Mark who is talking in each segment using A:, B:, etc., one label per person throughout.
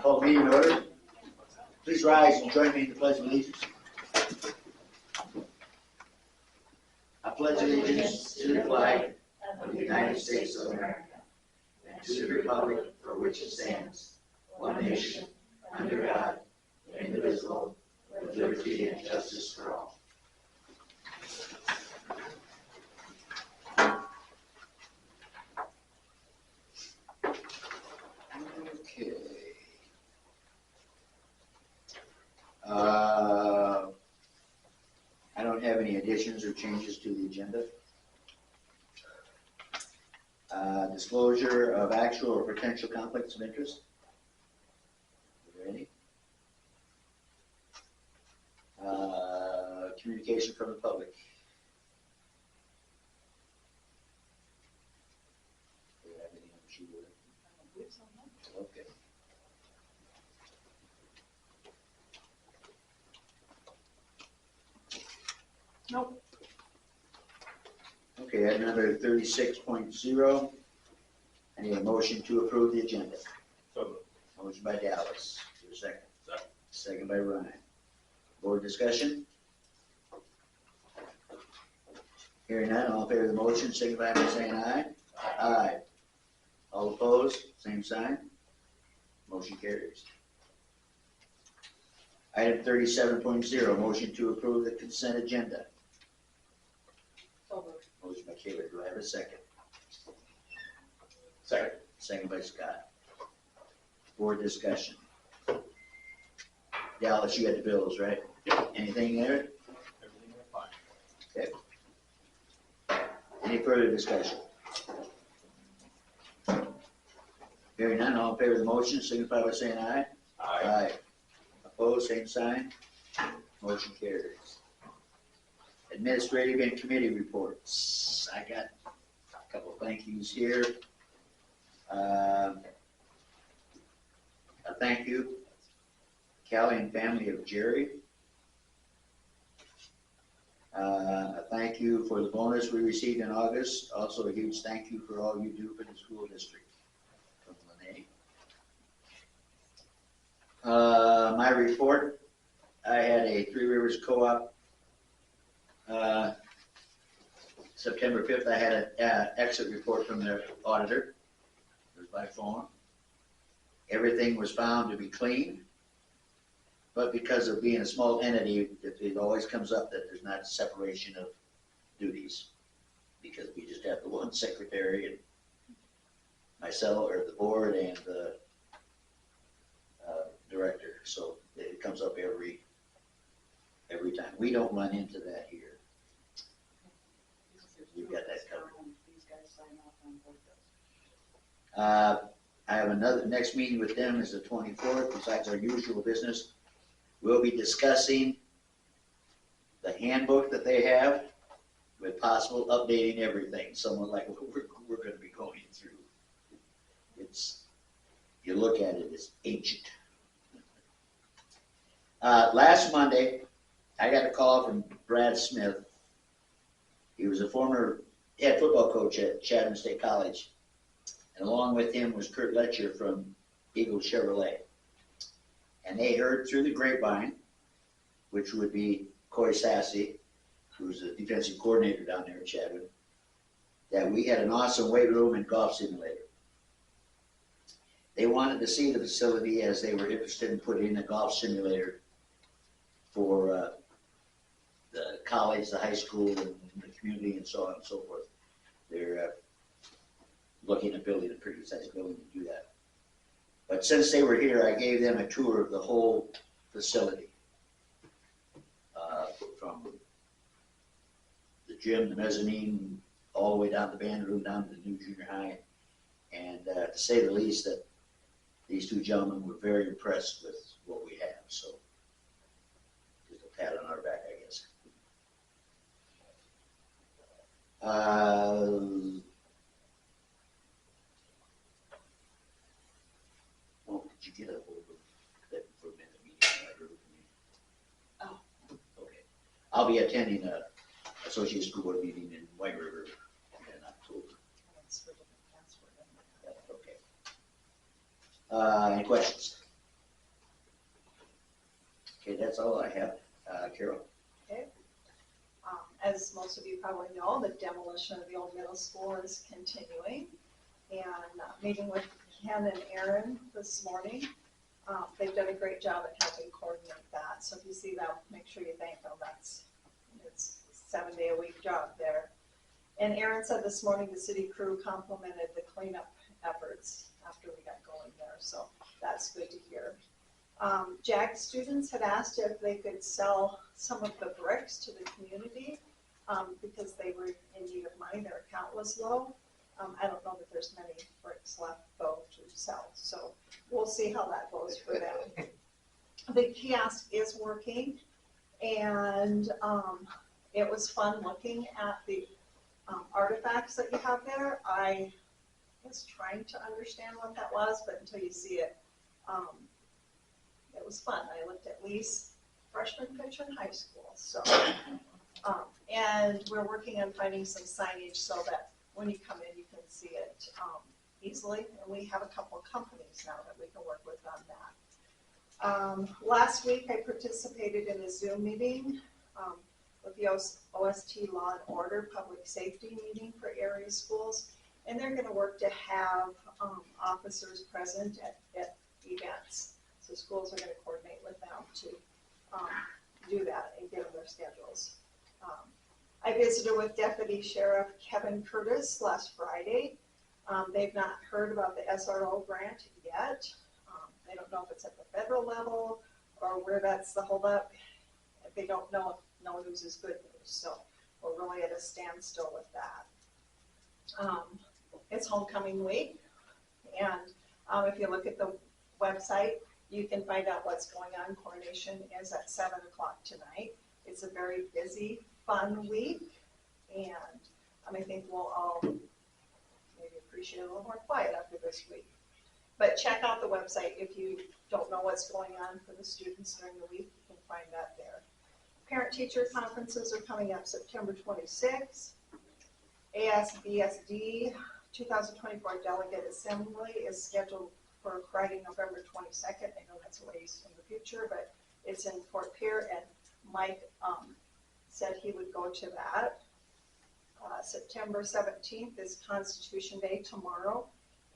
A: Call the meeting in order. Please rise and join me in the pledge of allegiance. I pledge allegiance to the flag of the United States of America and to the republic for which it stands, one nation, under God, indivisible, with liberty and justice for all. Okay. I don't have any additions or changes to the agenda. Disclosure of actual or potential conflicts of interest. Are there any? Communication from the public. Do you have anything on the sheet with it? Okay.
B: Nope.
A: Okay, item number 36.0. I need a motion to approve the agenda.
C: So
A: Motion by Dallas. Is there a second?
C: Second.
A: Second by Ryan. Board discussion? Hearing none, all in favor of the motion, signify by saying aye. Aye. All opposed, same sign. Motion carries. Item 37.0, motion to approve the consent agenda.
B: So moved.
A: Motion by Kayla, do I have a second?
C: Second.
A: Second by Scott. Board discussion. Dallas, you got the bills, right?
C: Yep.
A: Anything there?
C: Everything went fine.
A: Okay. Any further discussion? Hearing none, all in favor of the motion, signify by saying aye.
C: Aye.
A: Opposed, same sign. Motion carries. Administrative and committee reports. I got a couple of thank yous here. A thank you, Callie and family of Jerry. A thank you for the bonus we received in August. Also a huge thank you for all you do for the school district. From Lene. My report, I had a Three Rivers Co-op. September 5th, I had an exit report from their auditor. It was by phone. Everything was found to be clean, but because of being a small entity, it always comes up that there's not separation of duties, because we just have the one secretary and myself, or the board, and the director. So it comes up every time. We don't run into that here. You've got that covered.
B: These guys sign off on both those.
A: I have another, next meeting with them is the 24th. Besides our usual business, we'll be discussing the handbook that they have, with possible updating everything, somewhat like what we're going to be going through. It's, you look at it, it's ancient. Last Monday, I got a call from Brad Smith. He was a former head football coach at Chatham State College. And along with him was Kurt Letcher from Eagle Chevrolet. And they heard through the grapevine, which would be Coy Sassy, who's the defensive coordinator down there at Chatham, that we had an awesome weight room and golf simulator. They wanted to see the facility, as they were interested in putting in a golf simulator for the college, the high school, and the community, and so on and so forth. They're looking at building a pretty sized building to do that. But since they were here, I gave them a tour of the whole facility. From the gym, the mezzanine, all the way down to the band room, down to the new junior high. And to say the least, that these two gentlemen were very impressed with what we have. So just a pat on our back, I guess. Well, did you get a hold of that for a minute meeting? I heard from you.
B: Oh.
A: Okay. I'll be attending a Associated School Board meeting in White River in October.
B: That's for different password.
A: Okay. Any questions? Okay, that's all I have. Carol?
B: As most of you probably know, the demolition of the old middle school is continuing. And meeting with Ken and Aaron this morning, they've done a great job at helping coordinate that. So if you see that, make sure you thank them. It's a 7-day-a-week job there. And Aaron said this morning the city crew complimented the cleanup efforts after we got going there. So that's good to hear. JAG students had asked if they could sell some of the bricks to the community because they were in need of money. Their account was low. I don't know that there's many bricks left though to sell. So we'll see how that goes for them. The kiosk is working, and it was fun looking at the artifacts that you have there. I was trying to understand what that was, but until you see it, it was fun. I looked at Lee's freshman picture in high school. So, and we're working on finding some signage so that when you come in, you can see it easily. And we have a couple of companies now that we can work with on that. Last week, I participated in a Zoom meeting with the OST Law and Order Public Safety meeting for area schools. And they're going to work to have officers present at events. So schools are going to coordinate with them to do that and give them their schedules. I visited with Deputy Sheriff Kevin Curtis last Friday. They've not heard about the SRO grant yet. They don't know if it's at the federal level or where that's the holdup. If they don't know, no news is good news. So we're really at a standstill with that. It's homecoming week, and if you look at the website, you can find out what's going on. Coronation is at 7 o'clock tonight. It's a very busy, fun week, and I think we'll all maybe appreciate a little more quiet after this week. But check out the website if you don't know what's going on for the students during the week. You can find that there. Parent-teacher conferences are coming up September 26th. ASBSD 2024 Delegate Assembly is scheduled for Friday, November 22nd. I know that's a ways in the future, but it's in Fort Pierre, and Mike said he would go to that. September 17th is Constitution Day tomorrow,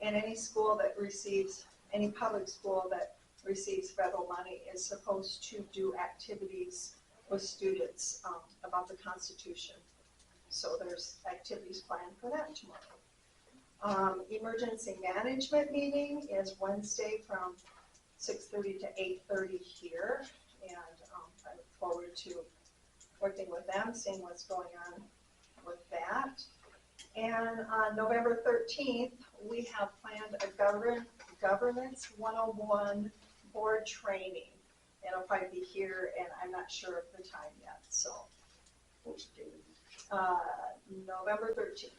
B: and any school that receives, any public school that receives federal money is supposed to do activities with students about the Constitution. So there's activities planned for that tomorrow. Emergency management meeting is Wednesday from 6:30 to 8:30 here, and I look forward to working with them, seeing what's going on with that. And on November 13th, we have planned a Governance 101 board training. It'll probably be here, and I'm not sure of the time yet, so. November 13th.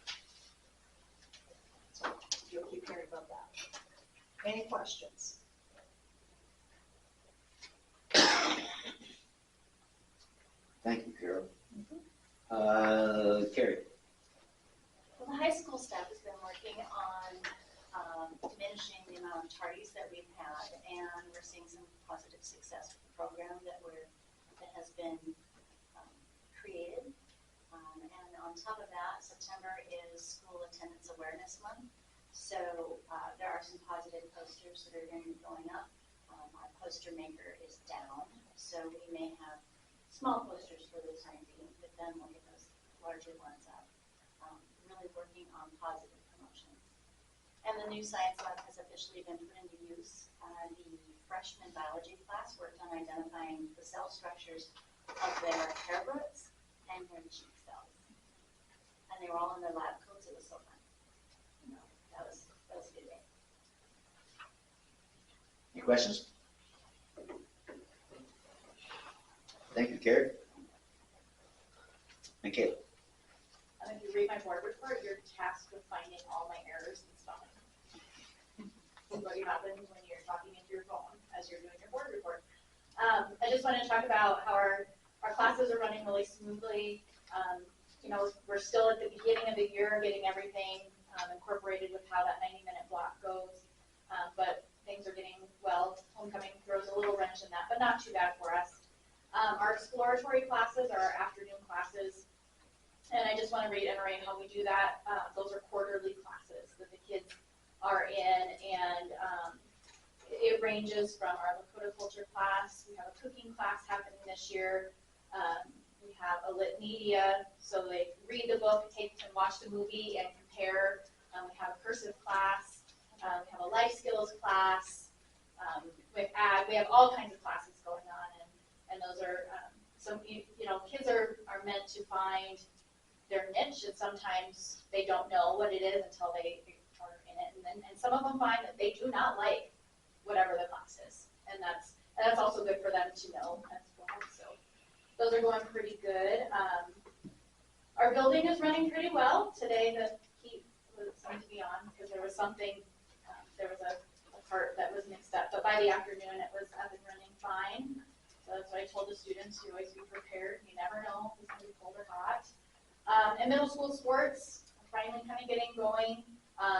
B: So you'll keep hearing about that. Any questions?
A: Thank you, Carol. Carrie?
D: Well, the high school staff has been working on diminishing the amount of tardies that we've had, and we're seeing some positive success with the program that has been created. And on top of that, September is School Attendance Awareness Month, so there are some positive posters that are going to be going up. Our poster maker is down, so we may have small posters for the time being, but then we'll get those larger ones up. Really working on positive promotion. And the new science lab has officially been put into use. The freshman biology class worked on identifying the cell structures of their hair roots and their cheek cells. And they were all in their lab coats. It was so fun. That was a good day.
A: Any questions? Thank you, Carrie. And Kayla?
E: And if you read my board report, you're tasked with finding all my errors and spelling. This is what happens when you're talking into your phone as you're doing your board report. I just want to talk about how our classes are running really smoothly. We're still at the beginning of the year getting everything incorporated with how that 90-minute block goes, but things are not too bad for us. Our exploratory classes are our afternoon classes. And I just want to reiterate how we do that. Those are quarterly classes that the kids are in, and it ranges from our Lakota culture class. We have a cooking class happening this year. We have a lit media, so they read the book, and watch the movie, and compare. We have a cursive class. We have a life skills class. We have ag. We have all kinds of classes going on, and those are some. Kids are meant to find their niche, and sometimes they don't know what it is until they are in it. And some of them find that they do not like whatever the class is, and that's also good for them to know as well. So those are going pretty good. Our building is running pretty well. Today the heat seemed to be on because there was something, there was a part that was mixed up, but by the afternoon it was up and running fine. So that's what I told the students, to always be prepared. You never know if it's going to be cold or hot. And middle school sports are finally kind of getting going.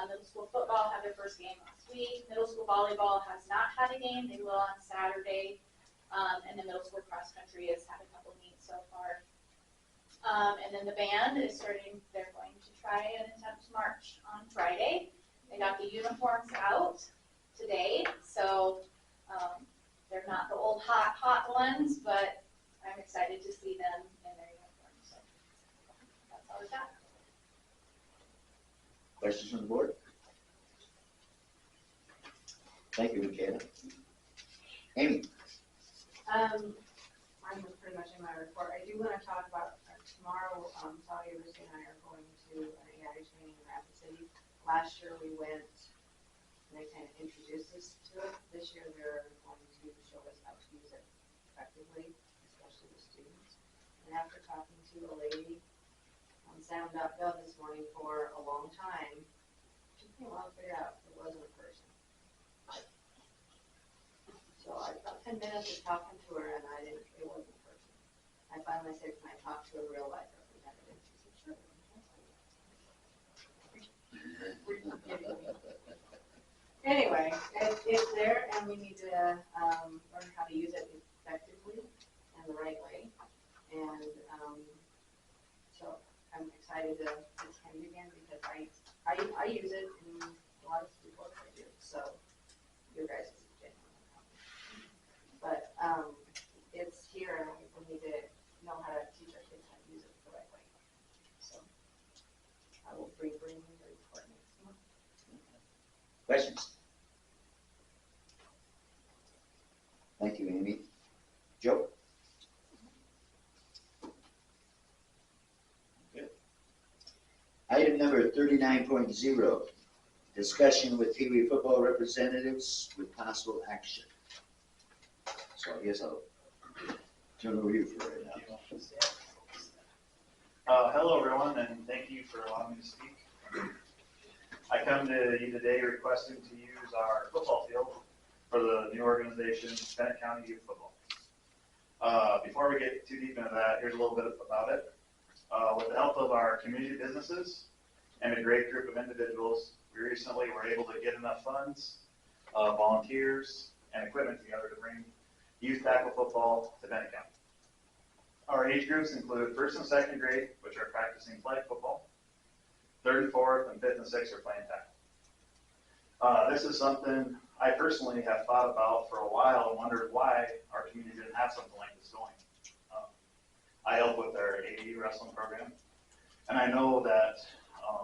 E: Middle school football had their first game last week. Middle school volleyball has not had a game. They will on Saturday. And the middle school cross country has had a couple meets so far. And then the band is starting, they're going to try and attempt to march on Friday. They got the uniforms out today, so they're not the old hot ones, but I'm excited to see them in their uniforms. So that's all I got.
A: Questions from the board? Thank you, Michaela. Amy?
F: I'm pretty much in my report. I do want to talk about tomorrow. Saudi Arabia and I are going to an AI training in Rapid City. Last year we went and they kind of introduced us to it. This year they're going to show us how to use it effectively, especially the students. And after talking to a lady on Sam.gov this morning for a long time, it took me a while to figure out it wasn't a person. So I about 10 minutes of talking to her, and it wasn't a person. I finally said, can I talk to a real life representative? She said, sure. Anyway, it's there, and we need to learn how to use it effectively and the right way. And so I'm excited to attend again because I use it in a lot of people I do. So your guys' is genuine. But it's here, and we need to know how to teach our kids how to use it the right way. So I will bring the report next month.
A: Questions? Thank you, Amy. Joe? Good. Item number 39.0, discussion with Pee Wee football representatives with possible action. So I guess I'll turn over to you for right now.
G: Hello, everyone, and thank you for allowing me to speak. I come to you today requesting to use our football field for the new organization, Bennett County Youth Football. Before we get too deep into that, here's a little bit about it. With the help of our community businesses and a great group of individuals, we recently were able to get enough funds, volunteers, and equipment together to bring youth tackle football to Bennett County. Our age groups include 1st and 2nd grade, which are practicing flag football. 3rd and 4th, and 5th and 6th are playing tackle. This is something I personally have thought about for a while and wondered why our community didn't have something like this going. I help with our AD wrestling program, and I know that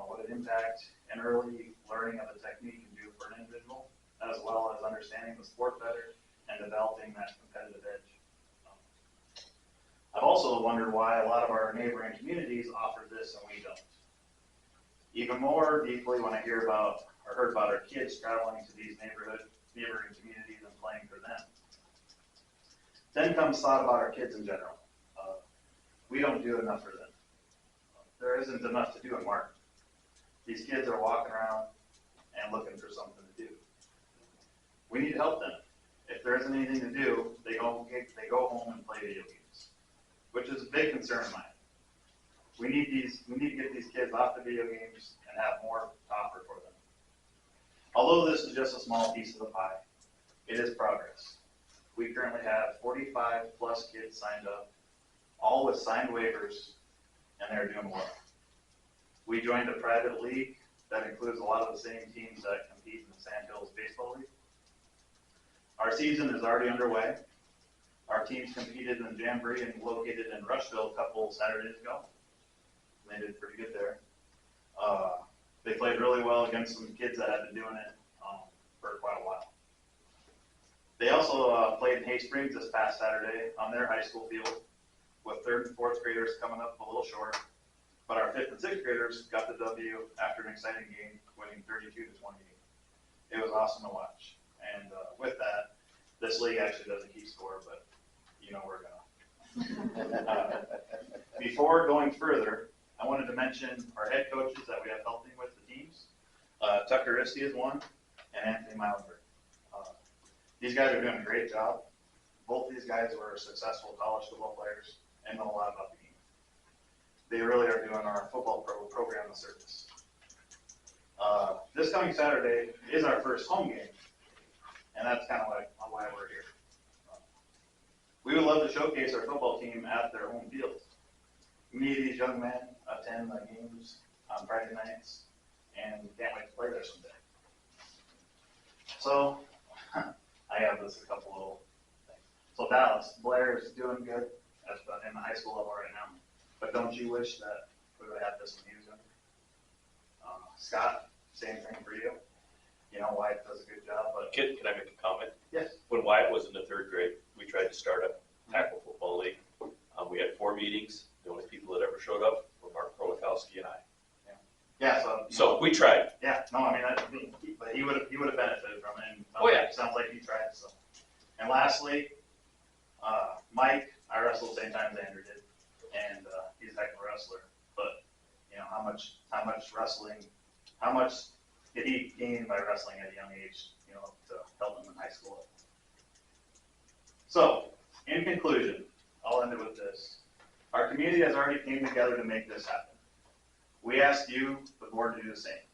G: what an impact an early learning of the technique can do for an individual, as well as understanding the sport better and developing that competitive edge. I've also wondered why a lot of our neighboring communities offer this and we don't. Even more deeply when I heard about our kids traveling to these neighboring communities and playing for them. Then comes thought about our kids in general. We don't do enough for them. There isn't enough to do in Martin. These kids are walking around and looking for something to do. We need to help them. If there isn't anything to do, they go home and play video games, which is a big concern of mine. We need to get these kids off the video games and have more to offer for them. Although this is just a small piece of the pie, it is progress. We currently have 45 plus kids signed up, all with signed waivers, and they're doing well. We joined a private league that includes a lot of the same teams that compete in the Sand Hills Baseball League. Our season is already underway. Our teams competed in the Jamboree and located in Rushville a couple Saturdays ago. They did pretty good there. They played really well against some kids that have been doing it for quite a while. They also played in Hay Springs this past Saturday on their high school field, with 3rd and 4th graders coming up a little short. But our 5th and 6th graders got the W after an exciting game, winning 32-28. It was awesome to watch. And with that, this league actually doesn't keep score, but you know we're gonna. Before going further, I wanted to mention our head coaches that we have helping with the teams. Tucker Risty is one, and Anthony Meilenberg. These guys are doing a great job. Both these guys were successful college football players and know a lot about the game. They really are doing our football program a service. This coming Saturday is our first home game, and that's kind of why we're here. We would love to showcase our football team at their home field. Many of these young men attend the games on Friday nights and can't wait to play there someday. So, I have this a couple little things. So Dallas, Blair is doing good in the high school level right now. But don't you wish that we would have this when he was younger? Scott, same thing for you. You know, Wyatt does a good job, but.
H: Can I make a comment?
G: Yes.
H: When Wyatt was in the 3rd grade, we tried to start a tackle football league. We had 4 meetings. The only people that ever showed up were Mark Krolikowski and I.
G: Yeah,
H: So we tried.
G: Yeah, no, I mean, but he would have benefited from it. And sounds like he tried. So, and lastly, Mike, I wrestled the same time as Andrew did, and he's a heck of a wrestler. But you know how much wrestling, how much did he gain by wrestling at a young age? You know, to help him in high school. So, in conclusion, I'll end it with this: our community has already came together to make this happen. We ask you, the board, to do the same.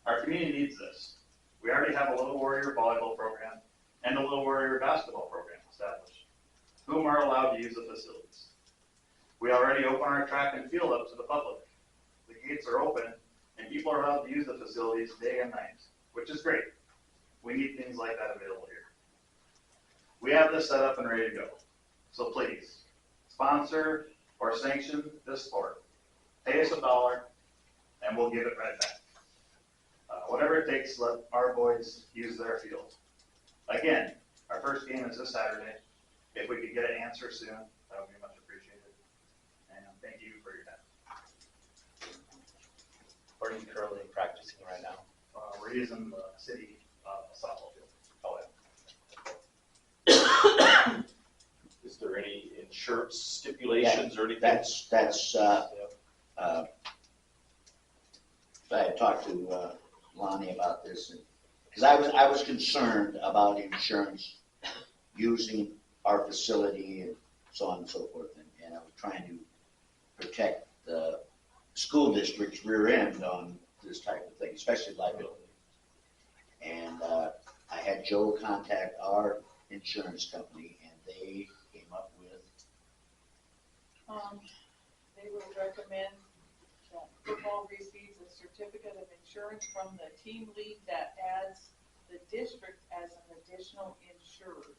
G: Our community needs this. We already have a Little Warrior volleyball program and a Little Warrior basketball program established, whom are allowed to use the facilities. We already open our track and field up to the public. The gates are open and people are allowed to use the facilities day and night, which is great. We need things like that available here. We have this set up and ready to go. So please, sponsor or sanction this sport. Pay us $1 and we'll give it right back. Whatever it takes, let our boys use their field. Again, our first game is this Saturday. If we could get an answer soon, that would be much appreciated. And thank you for your time.
H: Where are you currently practicing right now?
G: We're using the city softball field.
H: Oh, yeah. Is there any insurance stipulations or anything?
A: That's I had talked to Lonnie about this, because I was concerned about insurance using our facility and so on and so forth, and I was trying to protect the school district's rear end on this type of thing, especially liability. And I had Joe contact our insurance company, and they came up with.
I: They would recommend that football receives a certificate of insurance from the team league that adds the district as an additional insured.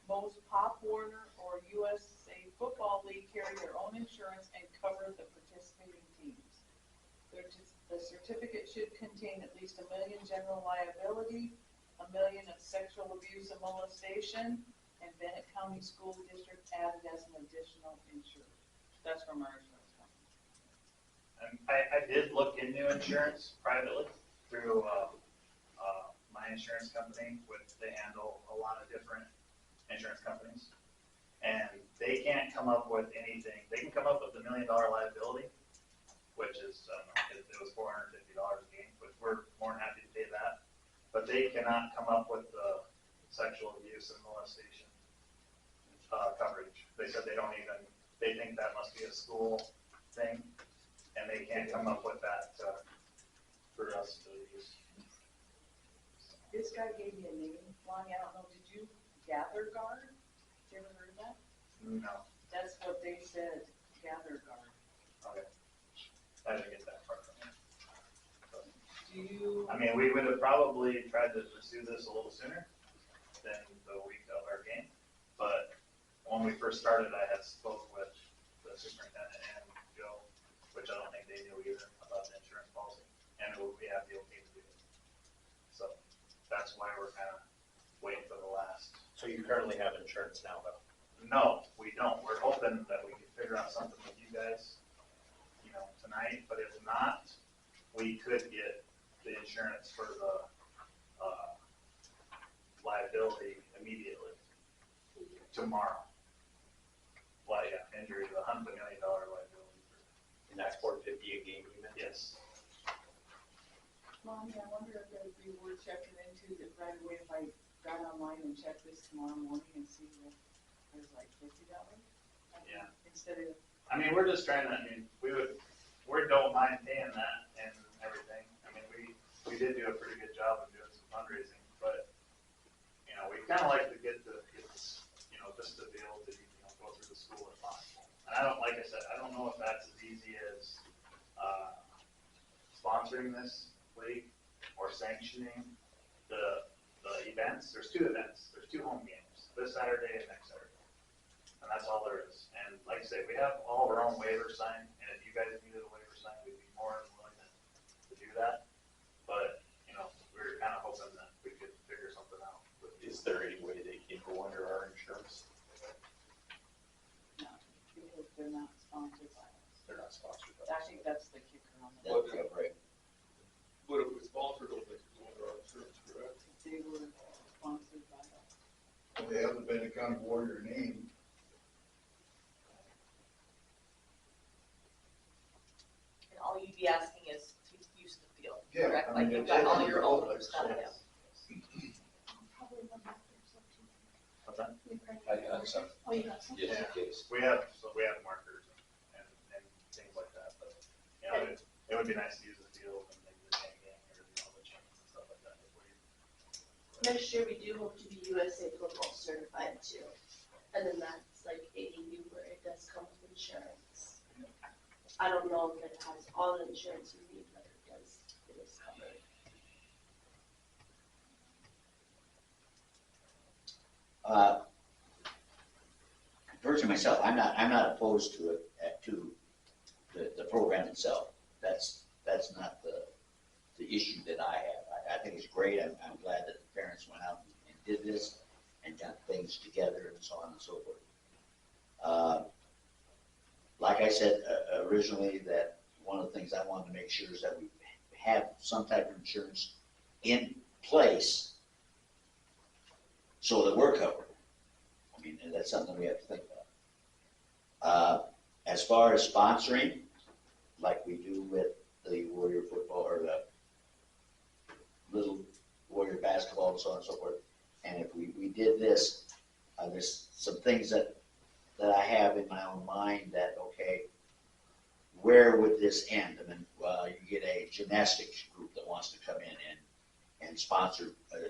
I: Most Pop Warner or USA Football League carry their own insurance and cover the participating teams. The certificate should contain at least $1 million general liability, $1 million of sexual abuse and molestation, and Bennett County School District added as an additional insured. That's from our insurance company.
G: And I did look into insurance privately through my insurance company, which they handle a lot of different insurance companies. And they can't come up with anything. They can come up with $1 million liability, which is, it was $450 a game, which we're more than happy to pay that. But they cannot come up with the sexual abuse and molestation coverage. They said they think that must be a school thing, and they can't come up with that for us to use.
I: This guy gave me a name, Lonnie, I don't know, did you gather guard? You ever heard that?
G: No,
I: That's what they said, gather guard.
G: okay. I didn't get that part from you.
I: Do you,
G: I mean, we would have probably tried to pursue this a little sooner than the week of our game. But when we first started, I had spoke with the superintendent and Joe, which I don't think they knew either about the insurance policy. And we have the okay to do it. So that's why we're kind of waiting for the last.
C: So you currently have insurance now, though?
G: No, we don't. We're hoping that we can figure out something with you guys, tonight. But if not, we could get the insurance for the liability immediately tomorrow. Well, yeah, injury, the $100 million liability.
H: And that's $450 a game, you mentioned?
G: Yes.
I: Mommy, I wonder if it would be worth checking into that right away if I got online and checked this tomorrow morning and see if there's like $50.
G: Yeah.
I: Instead of,
G: I mean, we're just trying to, we don't mind paying that and everything. I mean, we did do a pretty good job of doing some fundraising, but, we kind of like to get this, just to be able to, go through the school and fun. And I don't, like I said, I don't know if that's as easy as, sponsoring this league or sanctioning the events. There's 2 events. There's 2 home games, this Saturday and next Saturday. And that's all there is. And like I say, we have all our own waiver signed, and if you guys needed a waiver signed, we'd be more than willing to do that. But, we were kind of hoping that we could figure something out.
H: Is there any way they can go under our insurance?
I: no, because they're not sponsored by us.
H: They're not sponsored by
I: I
H: us.
I: think that's the kicker on that.
A: That's right.
C: But if we sponsored them, they could go under our insurance, correct?
I: They were sponsored by us.
J: They have the Benetcon Warrior name.
K: And all you'd be asking is to use the field,
J: Yeah,
K: correct?
J: I
K: Like
J: mean,
K: you've
J: it's
K: got all
J: open
K: your
J: to
K: own
J: public,
K: stuff,
J: so-
K: yeah.
D: Probably one back there, so too.
G: What's that?
H: I got some.
D: Oh, you got some?
H: Just in case.
G: We have markers and things like that, but, it would be nice to use the field and maybe the chain gang or, the chains and stuff like that.
K: Next year, we do hope to be USA Football certified too. And then that's like AAU where it does come with insurance. I don't know if it has all the insurance you need, but it is covered.
A: Personally myself, I'm not opposed to it, to the program itself. That's not the issue that I have. I think it's great. I'm glad that the parents went out and did this and got things together and so on and so forth. Like I said originally, that one of the things I wanted to make sure is that we have some type of insurance in place so that we're covered. I mean, and that's something we have to think about. As far as sponsoring, like we do with the Warrior football or the Little Warrior basketball and so on and so forth, and if we did this, there's some things that I have in my own mind that, okay, where would this end? I mean, you get a gymnastics group that wants to come in and sponsor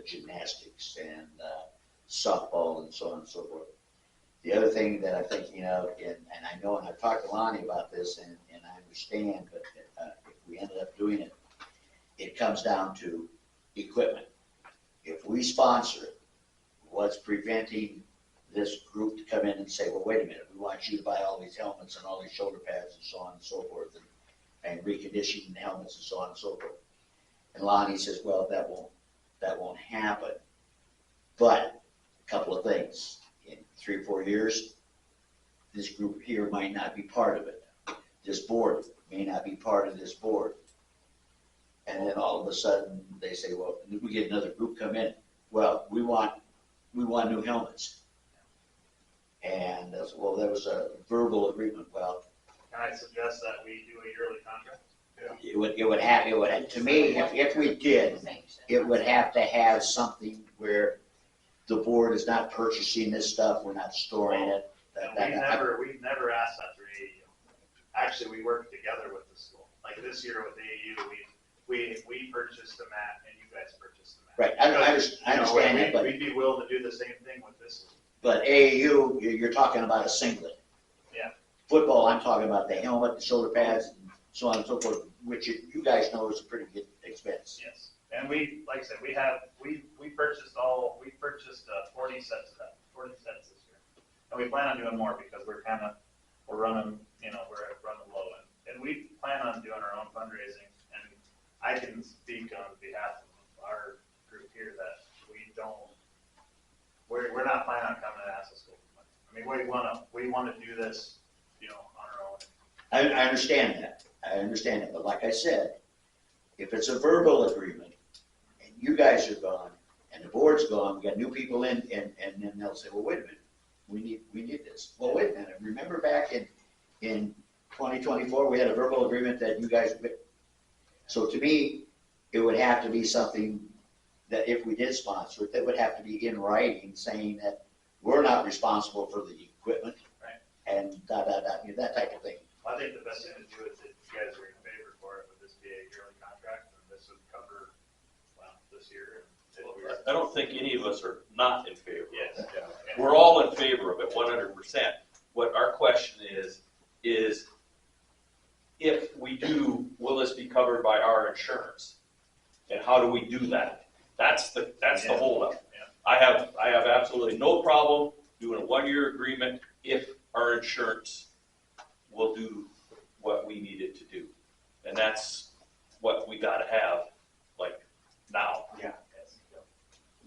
A: gymnastics and softball and so on and so forth. The other thing that I'm thinking of, and I know, and I've talked to Lonnie about this, and I understand, but if we ended up doing it, it comes down to equipment. If we sponsor it, what's preventing this group to come in and say, well, wait a minute, we want you to buy all these helmets and all these shoulder pads and so on and so forth, and reconditioning helmets and so on and so forth. And Lonnie says, well, that won't happen. But a couple of things. In 3 or 4 years, this group here might not be part of it. This board may not be part of this board. And then all of a sudden, they say, well, we get another group come in. Well, we want new helmets. And that's, well, there was a verbal agreement. Well,
G: Can I suggest that we do a yearly contract?
A: it would have, to me, if we did, it would have to have something where the board is not purchasing this stuff, we're not storing it.
G: And we've never asked that through AAU. Actually, we work together with the school. Like this year with AAU, we purchased the mat and you guys purchased the mat.
A: Right, I understand that, but
G: We'd be willing to do the same thing with this.
A: But AAU, you're talking about a singlet.
G: Yeah.
A: Football, I'm talking about the helmet, the shoulder pads, and so on and so forth, which you guys know is a pretty good expense.
G: Yes, and we, like I said, we purchased 40 sets of that, 40 sets this year. And we plan on doing more because we're running, we're running low. And we plan on doing our own fundraising. And I can speak on behalf of our group here that we're not planning on coming to ask the school for money. I mean, we want to do this, on our own.
A: I understand that, but like I said, if it's a verbal agreement, and you guys are gone, and the board's gone, we got new people in, and then they'll say, well, wait a minute, we need this. Well, wait a minute, remember back in 2024, we had a verbal agreement that you guys, so to me, it would have to be something that if we did sponsor it, that would have to be in writing saying that we're not responsible for the equipment.
G: Right.
A: And that type of thing.
G: I think the best thing to do is if you guys are in favor for it, would this be a yearly contract, and this would cover, this year?
H: I don't think any of us are not in favor.
G: Yes. Yeah.
H: We're all in favor of it, 100%. What our question is if we do, will this be covered by our insurance? And how do we do that? That's the holdup.
G: Yeah.
H: I have absolutely no problem doing a 1-year agreement if our insurance will do what we need it to do. And that's what we gotta have, like, now.
G: Yeah.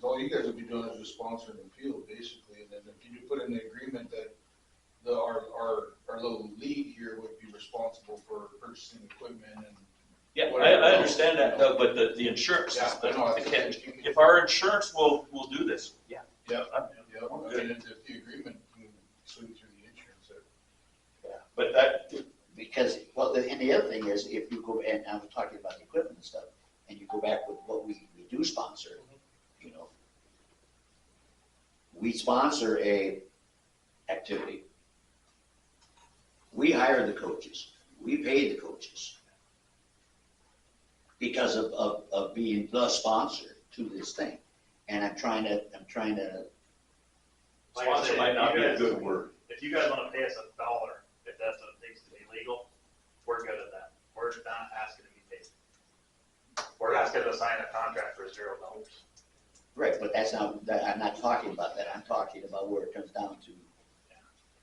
J: All you guys would be doing is just sponsoring the field, basically, and then if you put in the agreement that our little league here would be responsible for purchasing equipment and.
H: Yeah,
J: Whatever
H: I
J: else,
H: understand that,
J: you know.
H: but the insurance,
J: Yeah, I know,
H: the catch. If our insurance will do this, yeah.
J: Yeah,
H: I'm-
J: yeah, I mean, if the agreement can swing through the insurance,
H: Yeah, but that,
A: Because, and the other thing is, if you go, and I'm talking about the equipment and stuff, and you go back with what we do sponsor, we sponsor a activity. We hire the coaches, we pay the coaches because of being the sponsor to this thing. And I'm trying to,
G: Like I
H: sponsor
G: said,
H: might not
G: if
H: be
G: you
H: a
G: guys-
H: good word.
G: If you guys wanna pay us $1, if that's what it takes to be legal, we're good at that. We're not asking to be paid. We're asking to sign a contract for $0.
A: right, but I'm not talking about that, I'm talking about where it comes down to.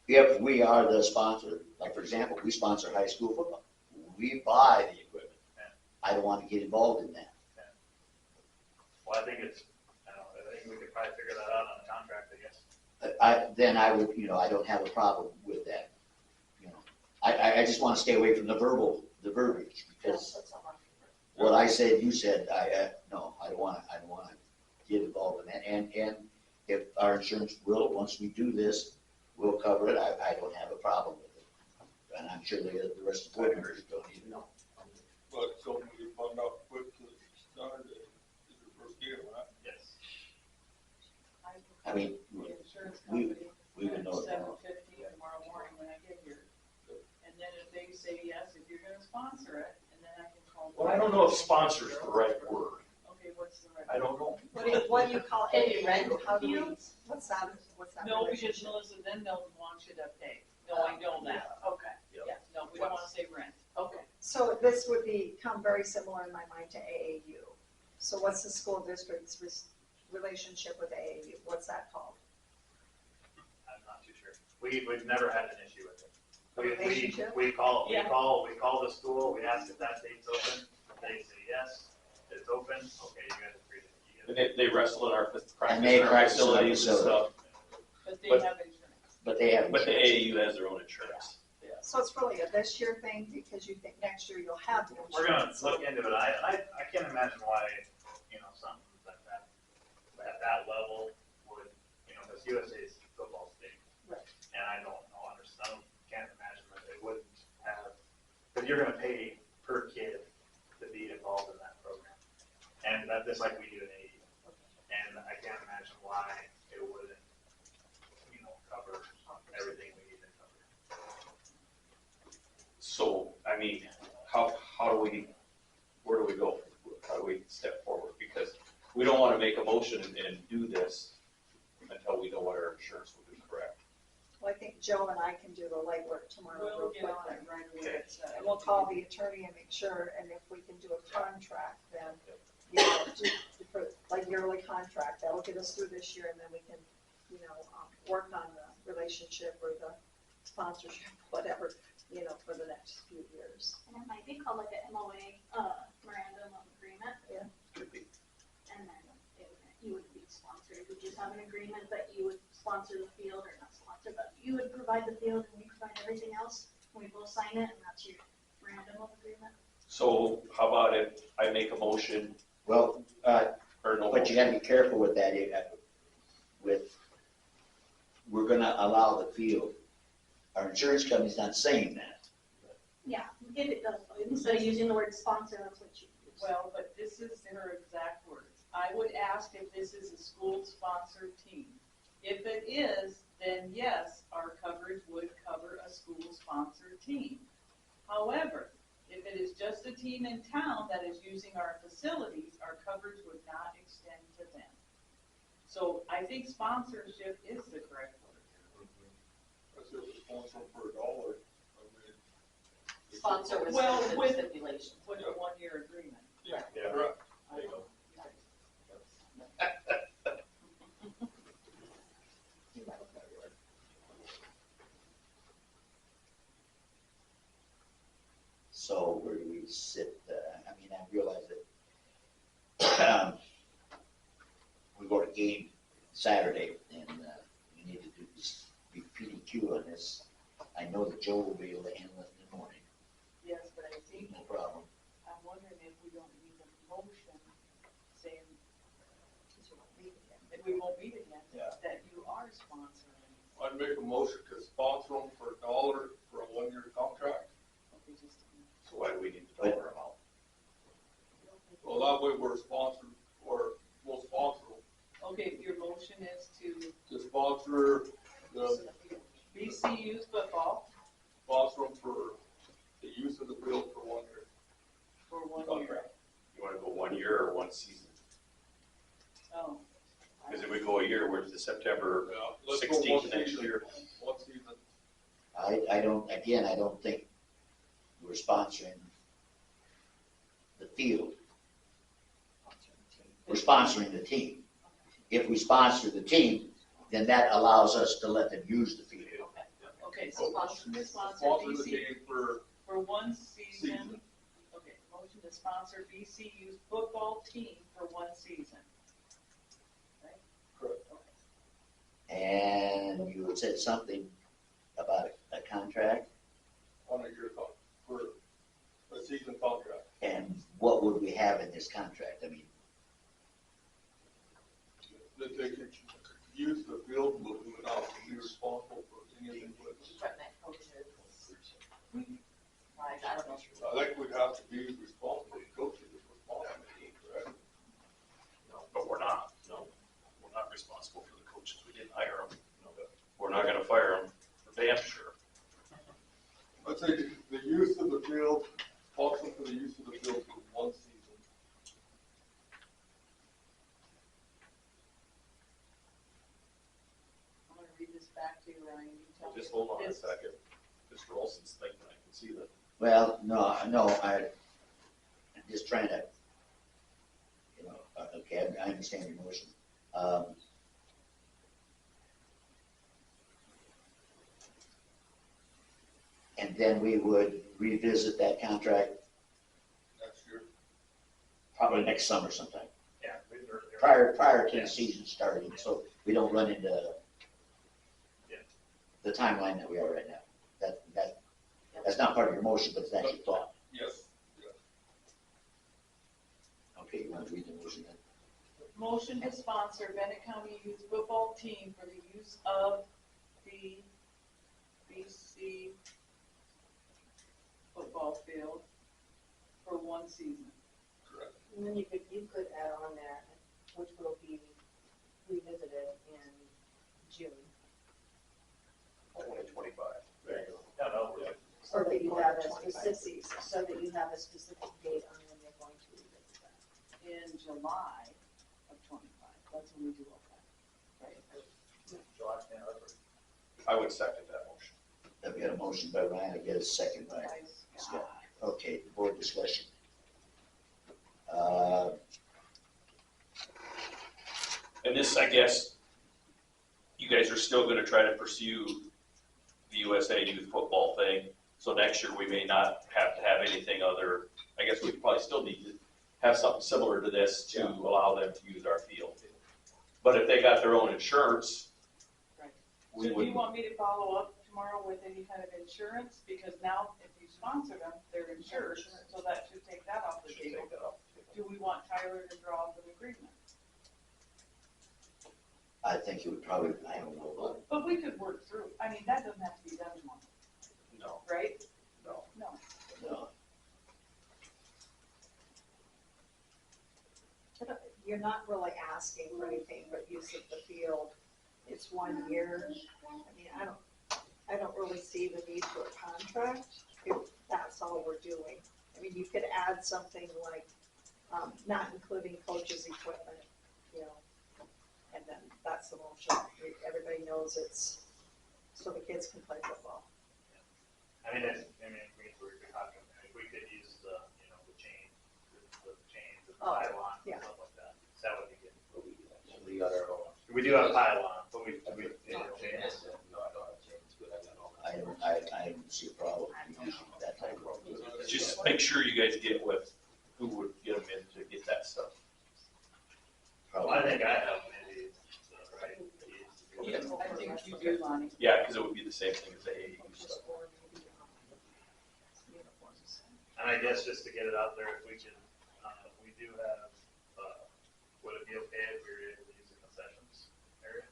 A: If we are the sponsor, like for example, we sponsor high school football, we buy the equipment. I don't want to get involved in that.
G: Well, I think we could probably figure that out on a contract, I guess.
A: Then I would, I don't have a problem with that. I just want to stay away from the verbiage, because what I said, you said, no, I don't want to get involved in that. And if our insurance will, once we do this, we'll cover it, I don't have a problem with it. And I'm sure the rest of the board members don't either.
C: But it's something we found out quick to start, is the first year, right?
G: Yes.
A: I mean,
I: The insurance
A: we
I: company.
A: would know that.
I: 7:50 tomorrow morning when I get here. And then if they say yes, if you're gonna sponsor it, and then I can call.
H: Well, I don't know if sponsor is the right word.
I: Okay, what's the right?
H: I don't know.
B: What do you call
K: Can
B: it?
K: you rent
B: How do we,
K: fields?
B: what's that
I: No, because
B: relationship?
I: Melissa, then they'll want you to pay. No, I know that. Okay.
H: Yep.
I: Yeah, no, we don't wanna say rent. Okay.
B: So this would become very similar in my mind to AAU. So what's the school district's relationship with AAU? What's that called?
G: I'm not too sure. We've never had an issue with it.
B: Relationship?
G: We call
I: Yeah.
G: the school, we ask if that date's open, they say yes, it's open, okay, you guys agree to it.
H: And they wrestle in our practice
A: And they
H: in our
A: practice in our
H: facilities and stuff,
I: But they
H: But-
I: have insurance.
A: But they have.
H: but the AAU has their own insurance.
B: So it's really a this year thing because you think next year you'll have the
G: We're gonna
B: insurance.
G: look into it. I can't imagine why, something like that, at that level would, because USA's football's big.
B: Right.
G: And I can't imagine that they wouldn't have, but you're gonna pay per kid to be involved in that program. And that's just like we do in AAU. And I can't imagine why it wouldn't, cover everything we need to cover.
H: So, I mean, where do we go? How do we step forward? Because we don't want to make a motion and do this until until we know what our insurance will be, correct?
B: Well, I think Joe and I can do the legwork tomorrow
I: We'll
B: real
I: get on
B: quickly.
I: it right away.
B: And we'll call the attorney and make sure, and if we can do a contract, then, you know, for like yearly contract, that'll get us through this year, and then we can, you know, work on the relationship or the sponsorship, whatever, you know, for the next few years.
E: And it might be called like a MOA, memorandum of agreement,
H: Could be.
E: and then you would be sponsored, you would just have an agreement that you would sponsor the field, or not sponsor, but you would provide the field and we provide everything else, and we both sign it, and that's your memorandum of agreement.
H: So how about if I make a motion,
A: Well,
H: or no?
A: but you gotta be careful with that, we're gonna allow the field. Our insurance company's not saying that.
E: Yeah, if it does, instead of using the word sponsor, that's what you use.
I: Well, but this is her exact words. I would ask if this is a school-sponsored team. If it is, then yes, our coverage would cover a school-sponsored team. However, if it is just a team in town that is using our facilities, our coverage would not extend to them. So I think sponsorship is the correct word.
C: I said sponsor for $1. I mean,
F: Sponsor with
I: Well,
F: certain
I: with-
F: stipulations.
I: With a one-year agreement.
C: Yeah.
H: Yeah.
C: Correct.
I: I know.
A: So where do we sit? I mean, I realize that we go to game Saturday, and we need to do this, be PDQ on this. I know that Joe will be able to handle it in the morning,
I: Yes, but I think,
A: no problem.
I: I'm wondering if we don't need a motion saying that we won't meet again,
C: Yeah.
I: that you are sponsoring.
C: I'd make a motion to sponsor them for $1 for a 1-year contract.
I: Okay, just a minute.
H: So why do we need the dollar amount?
C: Well, that way we're sponsored, or we'll sponsor them.
I: Okay, your motion is to
C: To sponsor the,
I: BCU football
C: sponsor them for the use of the field for 1 year
I: for 1 year.
C: contract.
H: You wanna go 1 year or 1 season?
I: Oh,
H: Because if we go a year, we're to September
C: Yeah, let's go
H: 16th
C: one
H: next
C: season.
H: year.
C: 1 season.
A: I don't think we're sponsoring the field. We're sponsoring the team. If we sponsor the team, then that allows us to let them use the field.
I: okay, so motion to sponsor
C: Sponsor the
I: BCU
C: team for
I: for 1 season.
C: season.
I: Okay, motion to sponsor BCU's football team for 1 season.
C: Correct.
A: And you had said something about a contract,
C: on a year for a season contract.
A: and what would we have in this contract? I mean,
C: That they could use the field, but we would not be responsible for any of the equipment.
F: Equipment, coaches. Right, I don't know.
C: I think we'd have to be responsible, coaches are responsible, correct?
H: No, but we're not, no. We're not responsible for the coaches. We didn't hire them. We're not gonna fire them, for damn sure.
C: I'd say the use of the field, sponsor for the use of the field for 1 season.
I: I'm gonna read this back to you, Ryan. You tell me.
H: Just hold on a
I: This-
H: second. Mr. Olson's thinking, I can see that.
A: well, no, I'm just trying to, you know, okay, I understand your motion. And then we would revisit that contract
C: Next year.
A: probably next summer sometime,
G: Yeah.
A: prior to the season starting, so we don't run into
G: Yeah.
A: the timeline that we are right now. That's not part of your motion, but that's your thought.
C: Yes.
A: Okay, you want to read the motion then?
I: Motion to sponsor Bennett County Youth Football Team for the use of the BC football field for 1 season.
C: Correct.
F: And then you could add on there, which will be revisited in June.
H: 2025.
G: There you go. Yeah, no, we're good.
F: So that you have a
B: 25
F: specific, so that you have a specific date on when you're going to revisit that.
I: In July of 25, that's when we do all that, right?
G: July 10th.
H: I would second that motion.
A: I've got a motion by Ryan, I get a second by Scott. Okay, board discussion.
H: And this, I guess, you guys are still gonna try to pursue the USA Youth Football thing. So next year, we may not have to have anything other, I guess we probably still need to have something similar to this to allow them to use our field. But if they got their own insurance,
I: Right.
H: we
I: So do
H: would,
I: you want me to follow up tomorrow with any kind of insurance? Because now if you sponsor them, they're insured, so that should take that off the
H: should
I: table.
H: take that off.
I: Do we want Tyler to draw up an agreement?
A: I think it would probably, I don't know about,
I: But we could work through, I mean, that doesn't have to be done tomorrow,
H: No,
I: right?
H: no.
I: No.
A: no.
B: You're not really asking for anything but use of the field. It's 1 year. I mean, I don't really see the need for a contract if that's all we're doing. I mean, you could add something like, not including coaches' equipment, you know, and then that's the motion. Everybody knows it's, so the kids can play football.
G: I mean, we could use the, the chains, the
B: Oh,
G: pylon,
B: yeah.
G: stuff like that. That would be good.
A: We got our own.
G: We do have pylon, but we.
A: I don't see a problem using that type of.
H: Just make sure you guys get with who would get them in to get that stuff.
G: Well, I think I have maybe, right?
I: I think you do, Lonnie.
H: Yeah, because it would be the same thing as the AAU stuff.
G: And I guess just to get it out there, if we can, we do have, would it be okay if we were able to use the concessions area?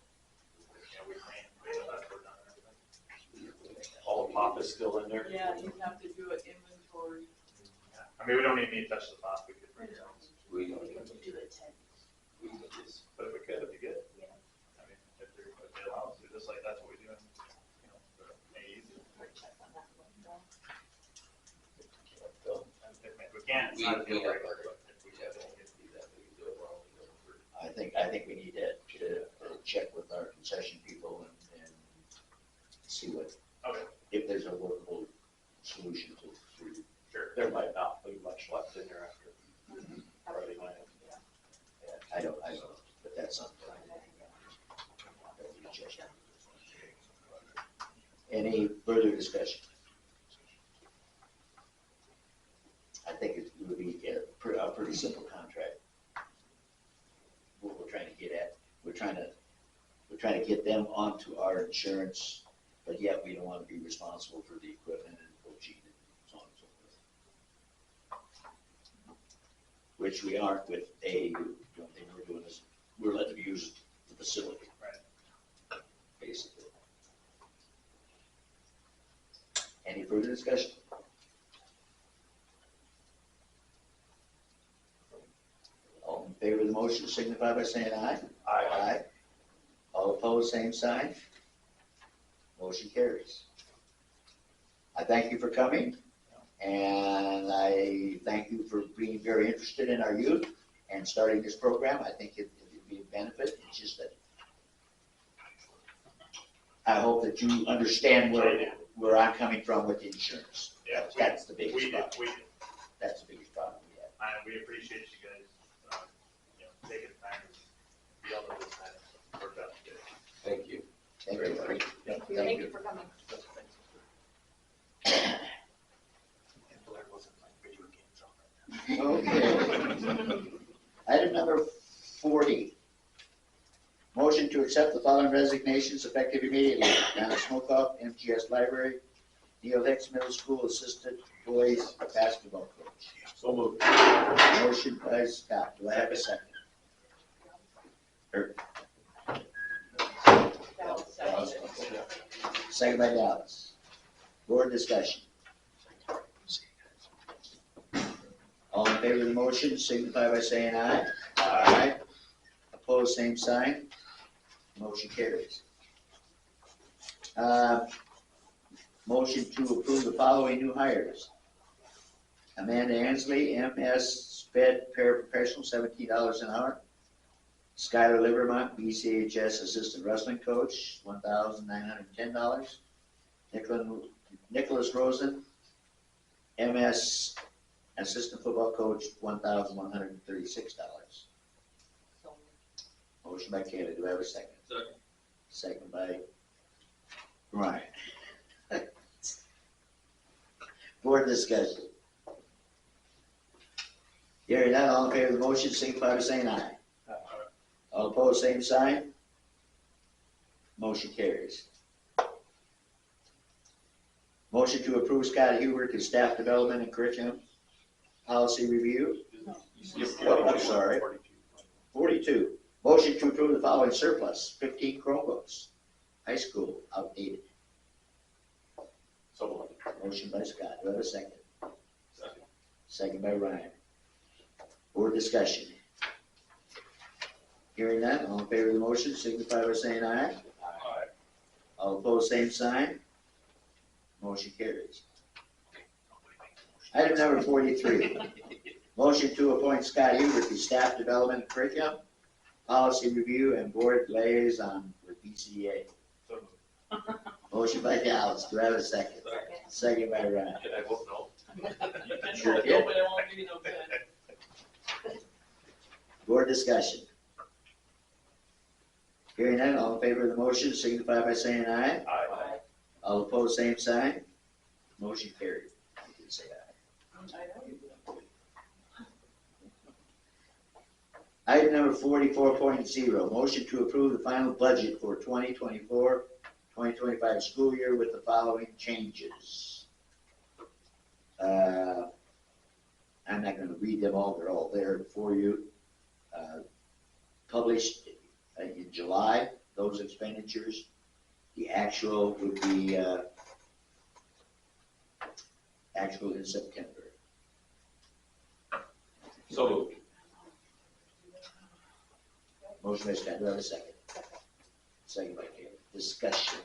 G: We clean up, we're done and everything.
H: All the pop is still in there.
I: Yeah, you have to do an inventory.
G: I mean, we don't even need to touch the pot, we could bring it out.
K: We don't need to do it 10.
G: But if we could, it'd be good.
K: Yeah.
G: I mean, if they allow us to, just like that's what we do in, AEs. If we can't, it's not a deal breaker, but if we definitely get to do that, we can do it wrong.
A: I think we need to check with our concession people and see what,
G: Okay,
A: if there's a workable solution to.
G: sure.
H: There might not be much left in there after Friday night.
A: I don't know, but that's something. that we check. Any further discussion? I think it would be a pretty simple contract. What we're trying to get at, we're trying to get them onto our insurance, but yet we don't want to be responsible for the equipment and coaching and so on and so forth. Which we aren't with AAU. The only thing we're doing is, we're letting them use the facility.
G: Right.
A: Basically. Any further discussion? All in favor of the motion signify by saying aye. Aye. All opposed, same sign. Motion carries. I thank you for coming, and I thank you for being very interested in our youth and starting this program. I think it would be a benefit. It's just that I hope that you understand where I'm coming from with the insurance.
G: Yeah,
A: That's the biggest
G: we
A: problem.
G: did.
A: That's the biggest problem we have.
G: And we appreciate you guys, taking the time to be able to do that, work out together.
A: Thank you. Thank you.
B: Thank you for coming.
A: Okay. Item number 40. Motion to accept the following resignations effective immediately. Donna Smokoff, MGS Library, Neil Hicks Middle School Assistant Boys Basketball Coach.
H: So moved.
A: Motion by Scott. Do I have a second? Second by Dallas. Board discussion. All in favor of the motion signify by saying aye. Aye. Opposed, same sign. Motion carries. Motion to approve the following new hires. Amanda Ansley, MS Sped Paraprofessional, $17 an hour. Skylar Livermont, BCHS Assistant Wrestling Coach, $1,910. Nicholas Rosen, MS Assistant Football Coach, $1,136. Motion by Kayla, do I have a second?
C: Second.
A: Second by Brian. Board discussion. Hearing none, all in favor of the motion, signify by saying aye. All opposed, same sign. Motion carries. Motion to approve Scott Hubert to staff development and curriculum policy review. Oh, I'm sorry. 42. Motion to approve the following surplus, 15 Chromebooks, high school, outdated.
H: So,
A: Motion by Scott, do I have a second?
C: Second.
A: Second by Ryan. Board discussion. Hearing none, all in favor of the motion, signify by saying aye.
C: Aye.
A: All opposed, same sign. Motion carries. Item number 43. Motion to appoint Scott Hubert to staff development and curriculum, policy review, and board liaison with BCA.
H: so
A: Motion by Dallas, do I have a second?
C: Second.
A: Second by Ryan.
H: can I vote no?
A: Sure
I: No,
A: can.
I: but it won't do you no good.
A: Board discussion. Hearing none, all in favor of the motion, signify by saying aye.
H: Aye.
A: All opposed, same sign. Motion carried. You can say aye.
I: I know you will.
A: Item number 44.0, motion to approve the final budget for 2024-2025 school year with the following changes. I'm not going to read them all, they're all there for you. Published in July, those expenditures. The actual would be actual in September.
H: So moved.
A: Motion by Scott, do I have a second? Second by Kayla. Discussion,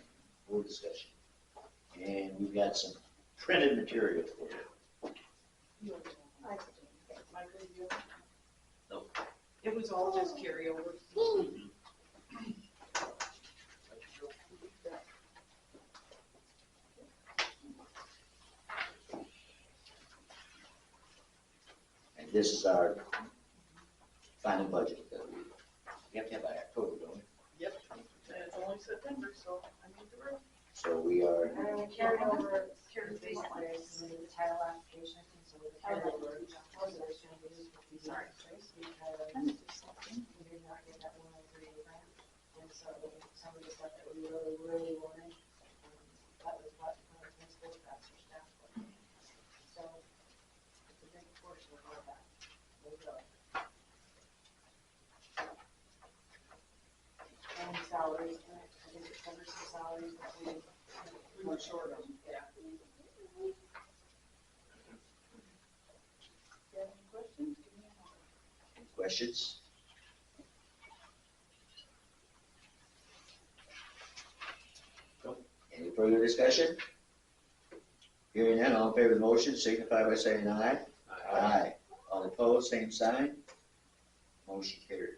A: board discussion. And we've got some printed material for you.
I: Michael, you?
A: No.
I: It was all just carryover.
A: And this is our final budget that we have to have by October, don't we?
I: Yep. And it's only September, so I need the room.
A: So we are,
F: And then we carried over, basically, I submitted the title application, so we carried over, those are changes, sorry, Trace, because we did not get that 103 grant. And so some of the stuff that we really, really wanted, that was what, principal staff or staff. So it's a big portion of that. And salaries, I think it covers some salaries that we
I: We were short on, yeah. You have any questions? Give me a moment.
A: questions? Any further discussion? Hearing none, all in favor of the motion, signify by saying aye. Aye. All opposed, same sign. Motion carried.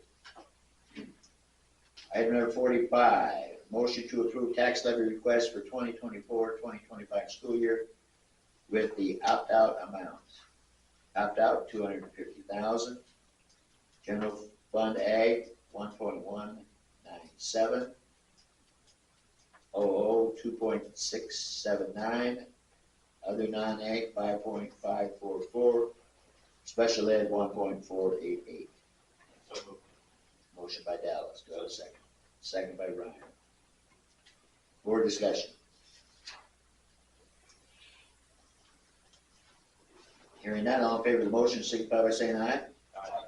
A: Item number 45, motion to approve tax levy request for 2024-2025 school year with the opt-out amounts. Opt-out, $250,000. General Fund Ag, 1.197. OO, 2.679. Other non-ag, 5.544. Special ed, 1.488.
H: So moved.
A: Motion by Dallas, do I have a second? Second by Ryan. Board discussion. Hearing none, all in favor of the motion, signify by saying aye.
H: Aye.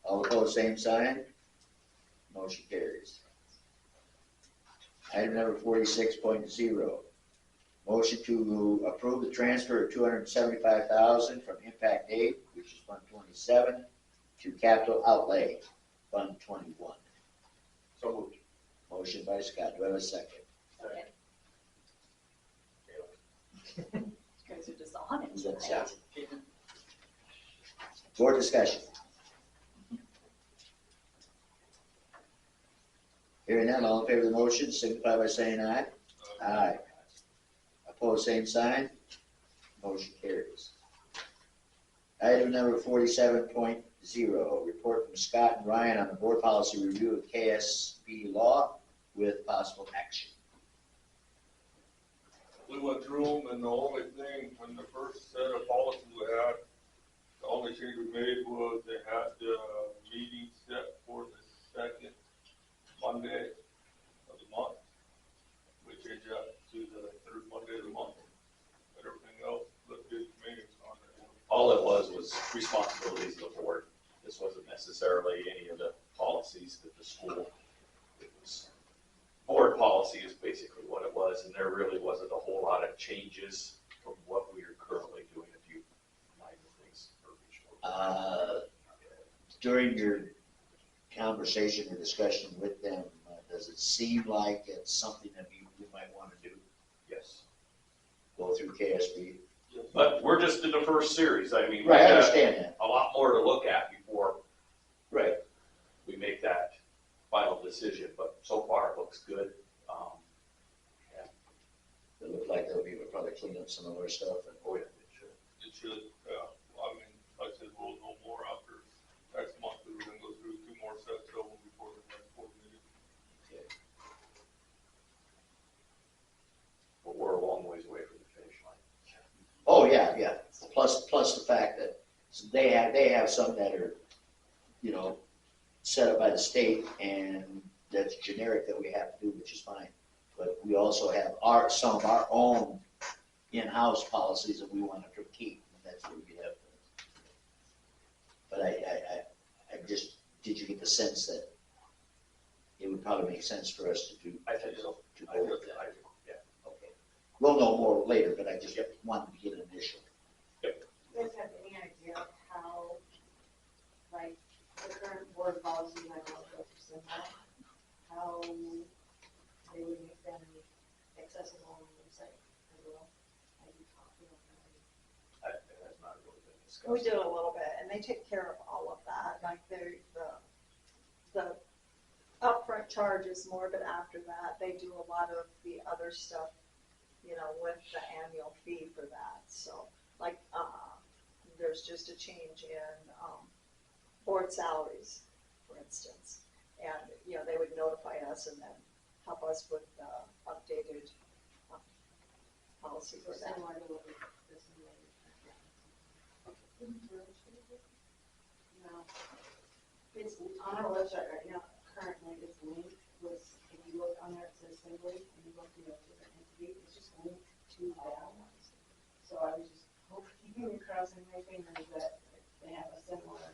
A: All opposed, same sign. Motion carries. Item number 46.0. Motion to approve the transfer of $275,000 from impact aid, which is Fund 27, to capital outlay, Fund 21.
H: So moved.
A: Motion by Scott, do I have a second?
D: You guys are just on it
A: Who's that,
D: tonight.
A: Scott? Board discussion. Hearing none, all in favor of the motion, signify by saying aye. Aye. Opposed, same sign. Motion carries. Item number 47.0, report from Scott and Ryan on the board policy review of KSB law with possible action.
C: We went through them, and the only thing, when the first set of policies we had, the only change we made was they had the meeting set for the second Monday of the month. We changed that to the third Monday of the month, but everything else looked good to me on it.
H: All it was responsibilities of the board. This wasn't necessarily any of the policies that the school, it was, board policy is basically what it was, and there really wasn't a whole lot of changes from what we are currently doing, a few minor things.
A: During your conversation or discussion with them, does it seem like it's something that you might want to do?
H: Yes.
A: Go through KSB?
H: But we're just in the first series. I mean, we
A: Right, I
H: got
A: understand that.
H: a lot more to look at before
A: Right.
H: we make that final decision, but so far it looks good.
A: It looked like they'll be able to probably clean up some of our stuff. And
H: Oh, yeah, it should.
C: It should, yeah, I mean, like I said, we'll know more after next month, we're gonna go through 2 more sets of them before the next board meeting.
H: But we're a long ways away from the finish line.
A: Oh, yeah, yeah. Plus the fact that they have some that are, you know, set up by the state and that's generic that we have to do, which is fine. But we also have some of our own in-house policies that we want to keep, and that's where we get up. But I just, did you get the sense that it would probably make sense for us to do?
H: I think so.
A: To
H: I
A: go
H: do,
A: with that.
H: I do, yeah.
A: Okay. We'll know more later, but I just wanted to get an initial.
F: Do you guys have any idea of how, like, the current board policies, I don't know if it's similar, how they would make them accessible on the website as well? Have you talked to them?
H: That has not really been discussed.
B: We did a little bit, and they take care of all of that, like the upfront charge is more, but after that, they do a lot of the other stuff, you know, with the annual fee for that, so, like, there's just a change in, board salaries, for instance, and, you know, they would notify us and then help us with the updated policy
F: So
B: for that.
F: similar to what this is. No. It's on our website right now, currently it's linked with, if you look on there, it says simply, and you look to the different entity, it's just linked to that. So I was just hoping and crossing my fingers that they have a similar.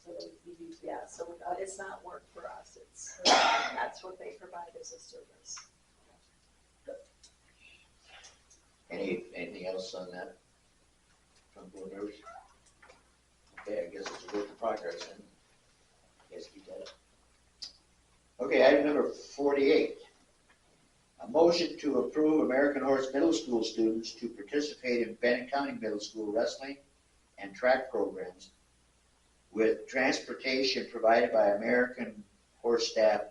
F: So that you do.
B: Yeah, so it's not work for us, it's, that's what they provide as a service.
A: Anything else on that from board members? Okay, I guess it's a work in progress then. You guys keep that up. Okay, item number 48. A motion to approve American Horse Middle School students to participate in Benton County Middle School wrestling and track programs with transportation provided by American Horse staff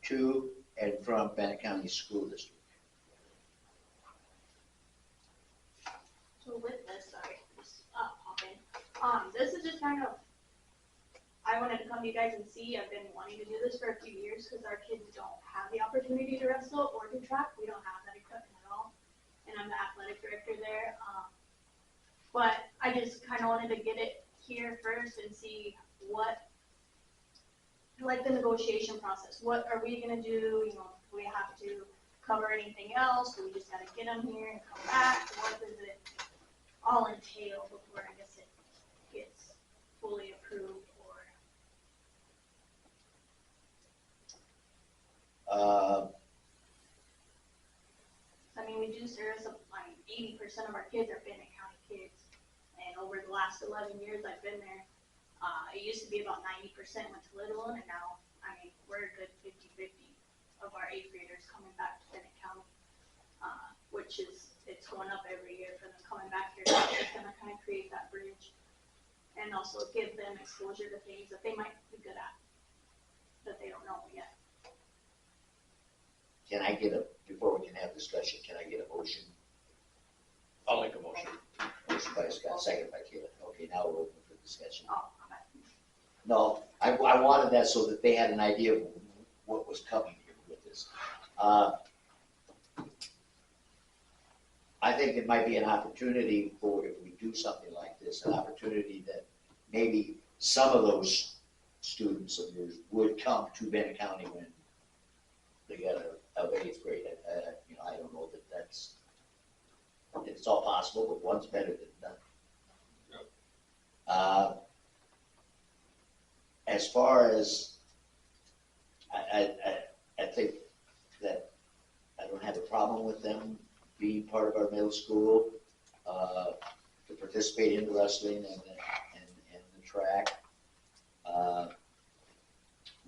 A: to and from Benton County School District.
E: So with this, sorry, just popping. This is just kind of, I wanted to come to you guys and see, I've been wanting to do this for a few years because our kids don't have the opportunity to wrestle or to track. We don't have that equipment at all. And I'm the athletic director there. But I just kind of wanted to get it here first and see what, like the negotiation process. What are we gonna do? You know, do we have to cover anything else? Do we just gotta get them here and come back? What does it all entail before I guess it gets fully approved or? I mean, we do service, I mean, 80% of our kids are Benton County kids. And over the last 11 years I've been there, it used to be about 90% went to Little, and now, I mean, we're a good 50-50 of our 8th graders coming back to Benton County, which is, it's going up every year for them coming back here. So it's gonna kind of create that bridge and also give them exposure to things that they might be good at, that they don't know yet.
A: can I get before we can have discussion, can I get a motion?
H: I'll make a motion.
A: Motion by Scott, second by Kayla. Okay, now we're open for discussion.
E: Oh, okay.
A: No, I wanted that so that they had an idea of what was coming here with this. I think it might be an opportunity for, if we do something like this, an opportunity that maybe some of those students of yours would come to Benton County when they got a 8th grade. I don't know that it's all possible, but one's better than none. As far as, I think that I don't have a problem with them being part of our middle school, to participate in wrestling and the track.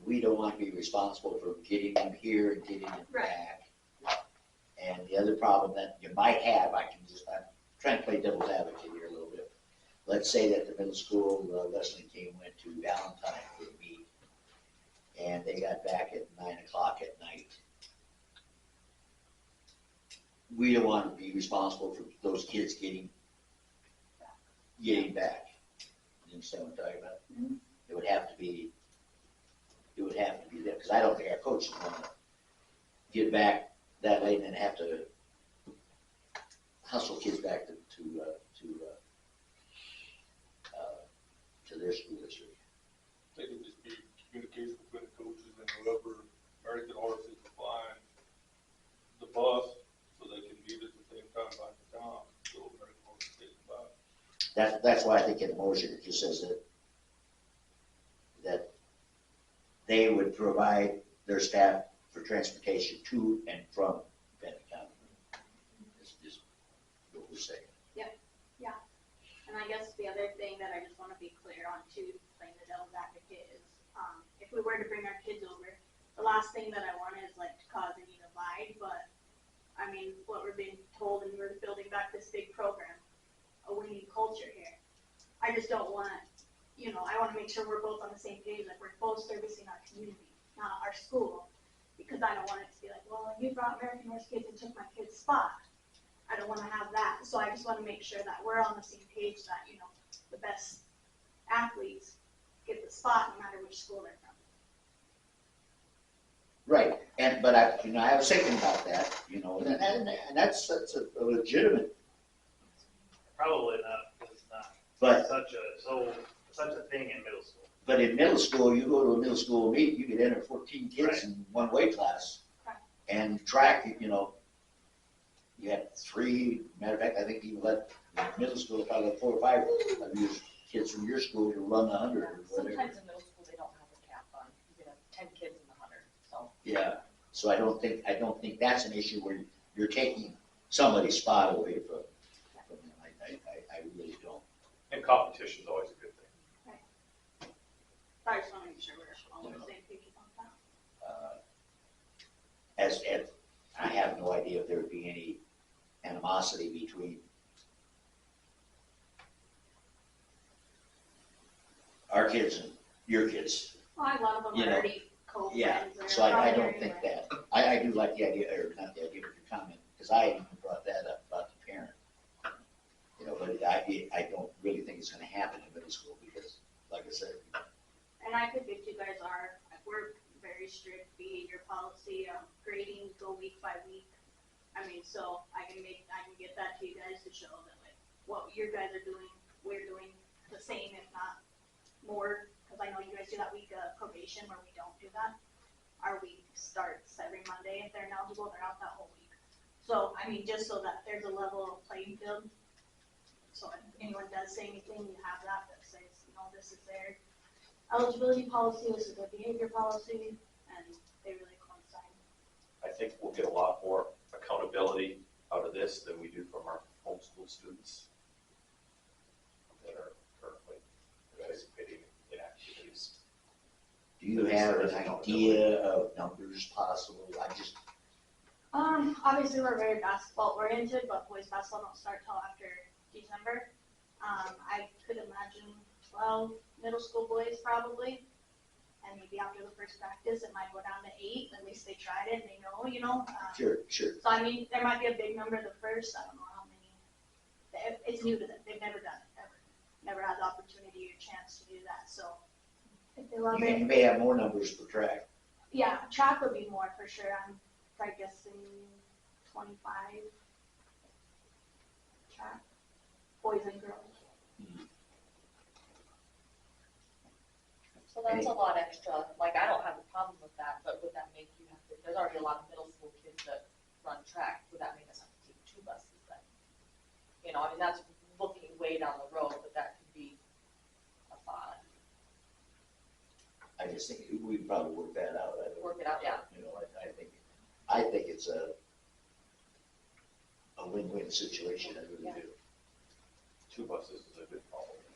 A: We don't want to be responsible for getting them here and getting them back. And the other problem that you might have, I'm trying to play devil's advocate here a little bit. Let's say that the middle school wrestling team went to Valentine for a meet, and they got back at 9 o'clock at night. We don't want to be responsible for those kids getting back. You understand what I'm talking about?
E: Mm-hmm.
A: It would have to be them, because I don't think our coaches want to get back that late and then have to hustle kids back to their school district.
C: I think it'd just be communication between the coaches and whoever American Horses is flying the bus, so they can meet at the same time by the town, so American Horses takes them back.
A: That's why I think in the motion, it just says that they would provide their staff for transportation to and from Benton County. It's just what we're saying.
E: And I guess the other thing that I just want to be clear on too, playing the devil's advocate, is if we were to bring our kids over, the last thing that I want is like to cause any divide, but I mean, what we're being told, and we're building back this big program, a winning culture here. I just don't want, I want to make sure we're both on the same page, like we're both servicing our community, not our school, because I don't want it to be like, well, you brought American Horse kids and took my kid's spot. I don't want to have that, so I just want to make sure that we're on the same page, that, the best athletes get the spot no matter which school they're from.
A: Right, but I was thinking about that, and that's a legitimate,
G: Probably not, because it's not
A: but
G: such a thing in middle school.
A: But in middle school, you go to a middle school meet, you could enter 14 kids in one weight class.
E: Right.
A: And track, you had 3, matter of fact, I think you let middle school, probably 4 or 5 of your kids from your school to run the 100 or whatever.
L: Sometimes in middle school, they don't have a cap on, you can have 10 kids in the 100, so.
A: Yeah, so I don't think that's an issue where you're taking somebody's spot away from them. I really don't.
H: And competition's always a good thing.
E: I just want to make sure we're all on the same page on that.
A: As I have no idea if there would be any animosity between our kids and your kids.
E: Well, a lot of them are already co-friends.
A: Yeah,
E: or
A: so I
E: probably
A: don't
E: already
A: think
E: there.
A: that. I do like the idea, or not the idea, but your comment, because I even brought that up about the parent. But I don't really think it's gonna happen in middle school because, like I said.
E: And I think if you guys we're very strict behavior policy, grading go week by week. I mean, so I can get that to you guys to show that like what you guys are doing, we're doing the same, if not more, because I know you guys do that week of probation where we don't do that. Our week starts every Monday. If they're ineligible, they're out that whole week. So, I mean, just so that there's a level of playing field. So if anyone does say anything, you have that says, this is their eligibility policy, this is their behavior policy, and they really coincide.
H: I think we'll get a lot more accountability out of this than we do from our homeschool students that are currently participating in activities.
A: Do you have an idea of numbers possible?
E: Obviously we're very basketball oriented, but boys basketball don't start till after December. I could imagine 12 middle school boys probably,
D: and maybe after the first practice, it might go down to 8, at least they tried it, and they know, you know.
A: Sure.
D: So I mean, there might be a big number the first, I don't know how many. It's new to them, they've never done it, ever. Never had the opportunity or chance to do that, so if they love
A: You
D: it.
A: may have more numbers for track.
D: Yeah, track would be more for sure. I'm probably guessing 25 track, boys and girls.
L: So that's a lot extra, like, I don't have a problem with that, but would that make you have to, there's already a lot of middle school kids that run track, would that make us have to take 2 buses then? You know, I mean, that's looking way down the road, but that could be a thought,
A: I just think we probably work that out.
L: work it out, yeah.
A: You know, I think it's a win-win situation, I really do.
H: 2 buses is a good call in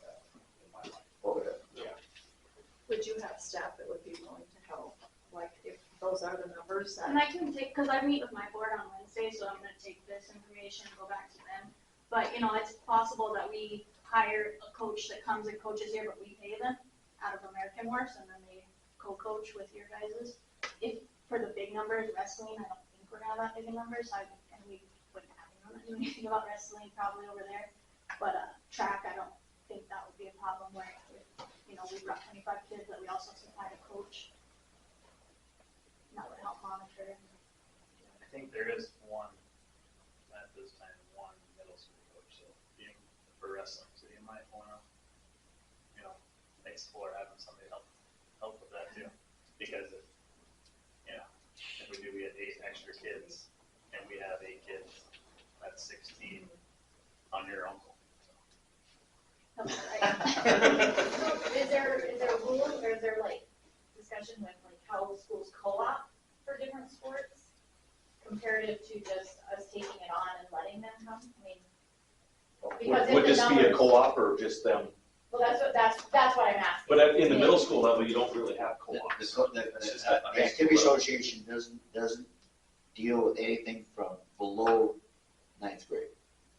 H: my life.
A: Oh, yeah.
B: Would you have staff that would be willing to help, like, if those are the numbers that?
D: And I can take, because I meet with my board on Wednesday, so I'm gonna take this information and go back to them. But, you know, it's possible that we hire a coach that comes and coaches here, but we pay them out of American Horse, and then they co-coach with your guys's. If, for the big numbers, wrestling, I don't think we're gonna have that big of numbers, and we wouldn't have anyone that knew anything about wrestling probably over there. But, track, I don't think that would be a problem where, you know, we've got 25 kids that we also supplied a coach. And that would help monitor.
G: I think there is one, at this time, one middle school coach, so being for wrestling, so you might wanna, you know, explore having somebody help with that too. Because if, you know, if we do get 8 extra kids, and we have 8 kids, that's 16 on your uncle.
D: That's right.
E: Is there a rule, or is there like discussion with like how schools co-op for different sports? Comparative to just us taking it on and letting them come? I mean, because if
H: Would
E: the
H: this be a
E: numbers-
H: co-op or just them?
E: well, that's what I'm asking.
H: But in the middle school level, you don't really have
A: The
H: co-ops.
A: the Activity Association doesn't deal with anything from below 9th grade.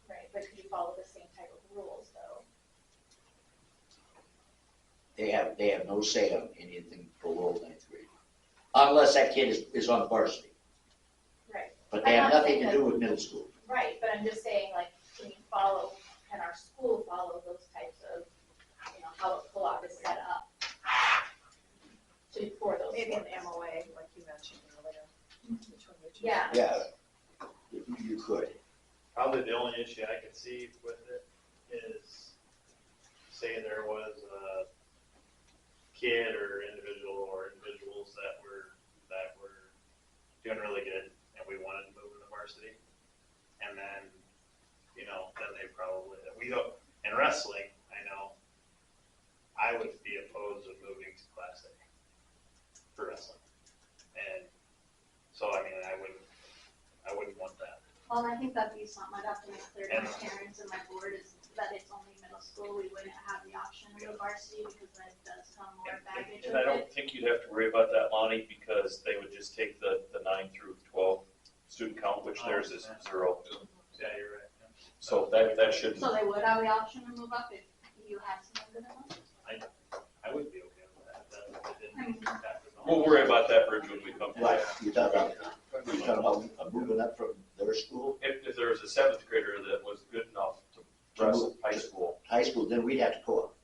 E: Right, but could you follow the same type of rules though?
A: They have no say on anything below 9th grade. Unless that kid is on varsity.
E: Right.
A: But they
E: I'm
A: have
E: not
A: nothing
E: saying
A: to do with middle school.
E: Right, but I'm just saying, like, can our school follow those types of, you know, how a co-op is set up? For those.
B: Maybe an
E: sports?
B: MOA, like you mentioned earlier, between the two.
E: Yeah.
A: Yeah, you could.
G: Probably the only issue I could see with it is, say there was a kid or individual or individuals that were doing really good and we wanted to move into varsity. And then, you know, then they probably, in wrestling, I know, I would be opposed to moving to Class A for wrestling. And so, I mean, I wouldn't want that.
D: Well, I think that'd be something I'd have to make clear to
G: And-
D: my parents and my board is that it's only middle school. We wouldn't have the option of the varsity because that does come more baggage
H: And
D: with
H: I don't
D: it.
H: think you'd have to worry about that, Lonnie, because they would just take the 9 through 12 student count, which theirs is 0.
G: Yeah, you're right. Yeah.
H: So that shouldn't.
D: So they would have the option to move up if you had someone good enough?
G: I would be okay with that. That didn't impact us all.
H: We'll worry about that bridge when we come to
A: What,
H: it.
A: you talking about moving up from their school,
H: If there was a 7th grader that was good enough to wrestle high school,
A: high school, then we'd have to co-op.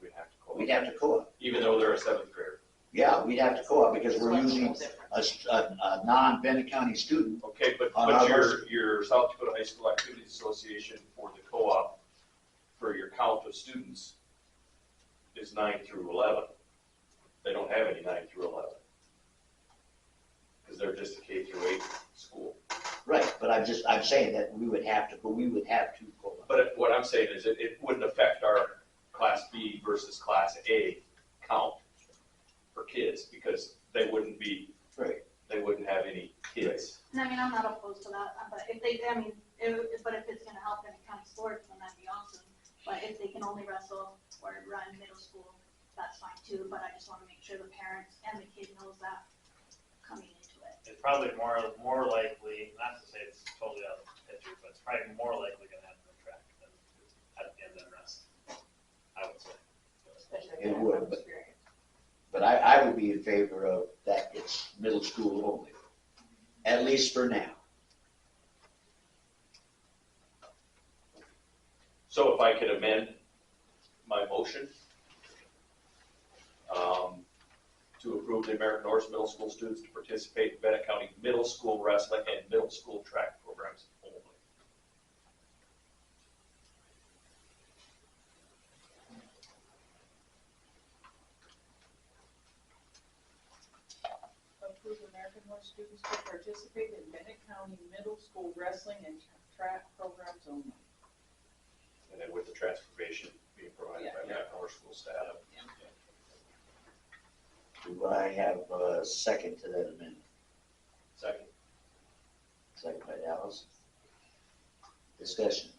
H: we'd have to call
A: We'd
H: it,
A: have to co-op.
H: even though they're a 7th grader.
A: Yeah, we'd have to co-op because
L: So
A: we're
L: that's
A: using
L: different.
A: a non-Bennett County student.
H: Okay, but
A: On our
H: your South Dakota High School Activities Association for the co-op, for your count of students, is 9 through 11. They don't have any 9 through 11. Because they're just a K through 8 school.
A: Right, but I'm saying that we would have to co-op.
H: But what I'm saying is it wouldn't affect our Class B versus Class A count for kids, because they wouldn't be,
A: Right.
H: they wouldn't have any kids.
D: And I mean, I'm not opposed to that, but if they, I mean, but if it's gonna help in county sports, then that'd be awesome. But if they can only wrestle or run middle school, that's fine too, but I just wanna make sure the parents and the kid knows that coming into it.
G: It's probably more likely, not to say it's totally out of the picture, but it's probably more likely gonna happen in track than rest. I would say.
F: Especially if
A: It
F: they have
A: would,
F: no
A: but-
F: experience.
A: But I would be in favor of that it's middle school only, at least for now.
H: So if I could amend my motion, to approve the American Horse Middle School students to participate in Bennett County Middle School wrestling and middle school track programs only.
I: Approve American Horse students to participate in Bennett County Middle School wrestling and track programs only.
H: And then with the transportation being provided by American Horse School staff.
A: Do I have a second to that amendment?
H: Second.
A: Second by Dallas. Discussion.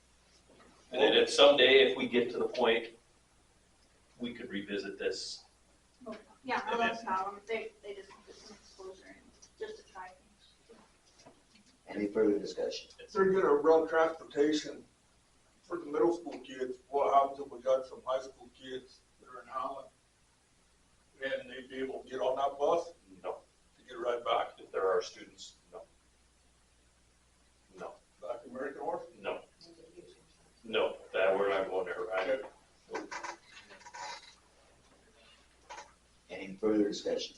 H: And then if someday, if we get to the point, we could revisit this.
E: Yeah, no, that's not them. They just put some exposure in, just to try things.
A: Any further discussion?
C: If they're gonna run transportation for the middle school kids, what happens if we got some high school kids that are in Holland? And they'd be able to get on that bus
H: No.
C: to get right back,
H: If there are students, no. No,
C: back to American Horse?
H: no. No, that, we're not going there, right?
A: Any further discussion?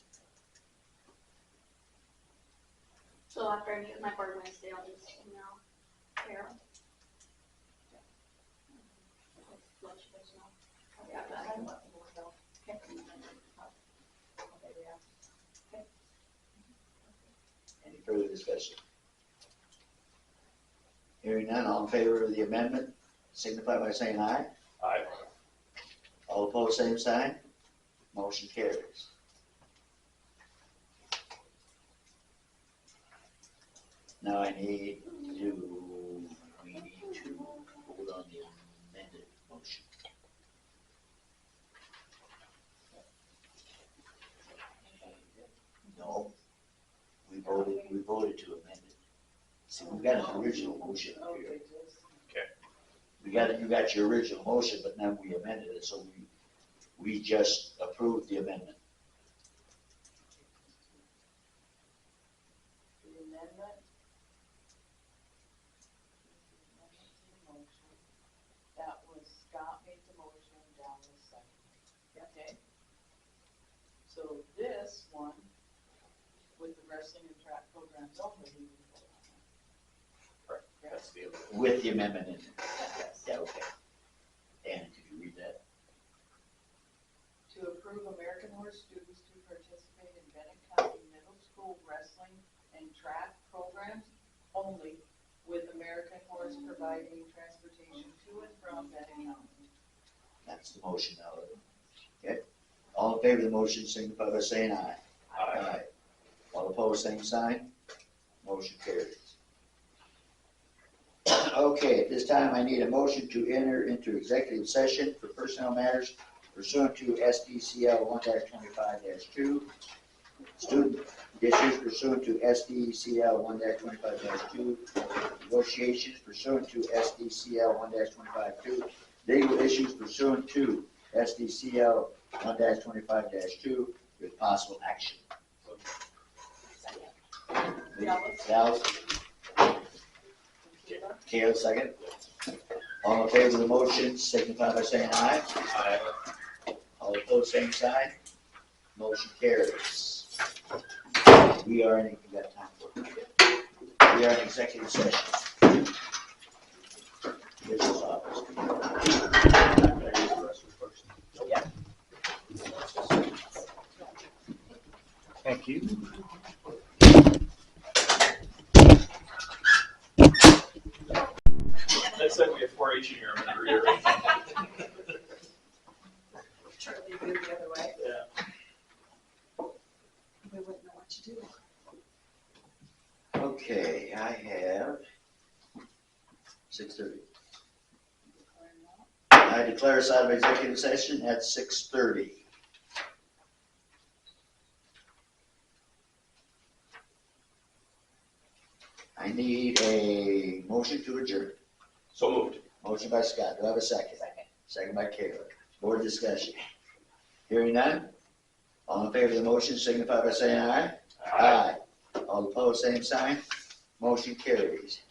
E: So after I meet with my board Wednesday, I'll just email Carol. Let you guys know. Yeah, but I can let people know. Okay.
A: Any further discussion? Hearing none, all in favor of the amendment, signify by saying aye.
H: Aye.
A: All opposed, same sign. Motion carries. Now we need to vote on the amended motion. No, we voted to amend it. See, we've got an original motion up here. You got your original motion, but then we amended it, so we just approved the amendment.
I: The amendment. Motion. That was Scott made the motion, Dallas seconded. Okay? So this one, with the wrestling and track programs only, we will vote on that.
H: Right, that's the other.
A: With the amendment in it.
I: Yes.
A: Yeah, okay. And could you read that?
I: To approve American Horse students to participate in Bennett County Middle School wrestling and track programs only, with American Horse providing transportation to and from Bennett County.
A: That's the motion now. Okay. All in favor of the motion, signify by saying aye.
H: Aye.
A: All opposed, same sign. Motion carries. Okay, at this time, I need a motion to enter into executive session for personnel matters pursuant to SDCL 1-25-2. Student issues pursuant to SDCL 1-25-2. Negotiations pursuant to SDCL 1-25-2. Legal issues pursuant to SDCL 1-25-2 with possible action. Dallas? Kayla, second. All in favor of the motion, signify by saying aye.
H: Aye.
A: All opposed, same sign. Motion carries. We are in, we got time for it. We are in executive session. Business office.
G: Thank you.
H: That said, we have 4-H in here, I'm gonna read it.
B: Charlie moved the other way.
H: Yeah.
B: We wouldn't know what to do.
A: Okay, I have 6:30. I declare us out of executive session at 6:30. I need a motion to adjourn.
H: So moved.
A: Motion by Scott. Do I have a second? Second by Kayla. Board discussion. Hearing none? All in favor of the motion signify by saying aye. Aye. All opposed, same sign. Motion carries.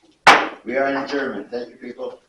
A: We are in adjournment. Thank you, people.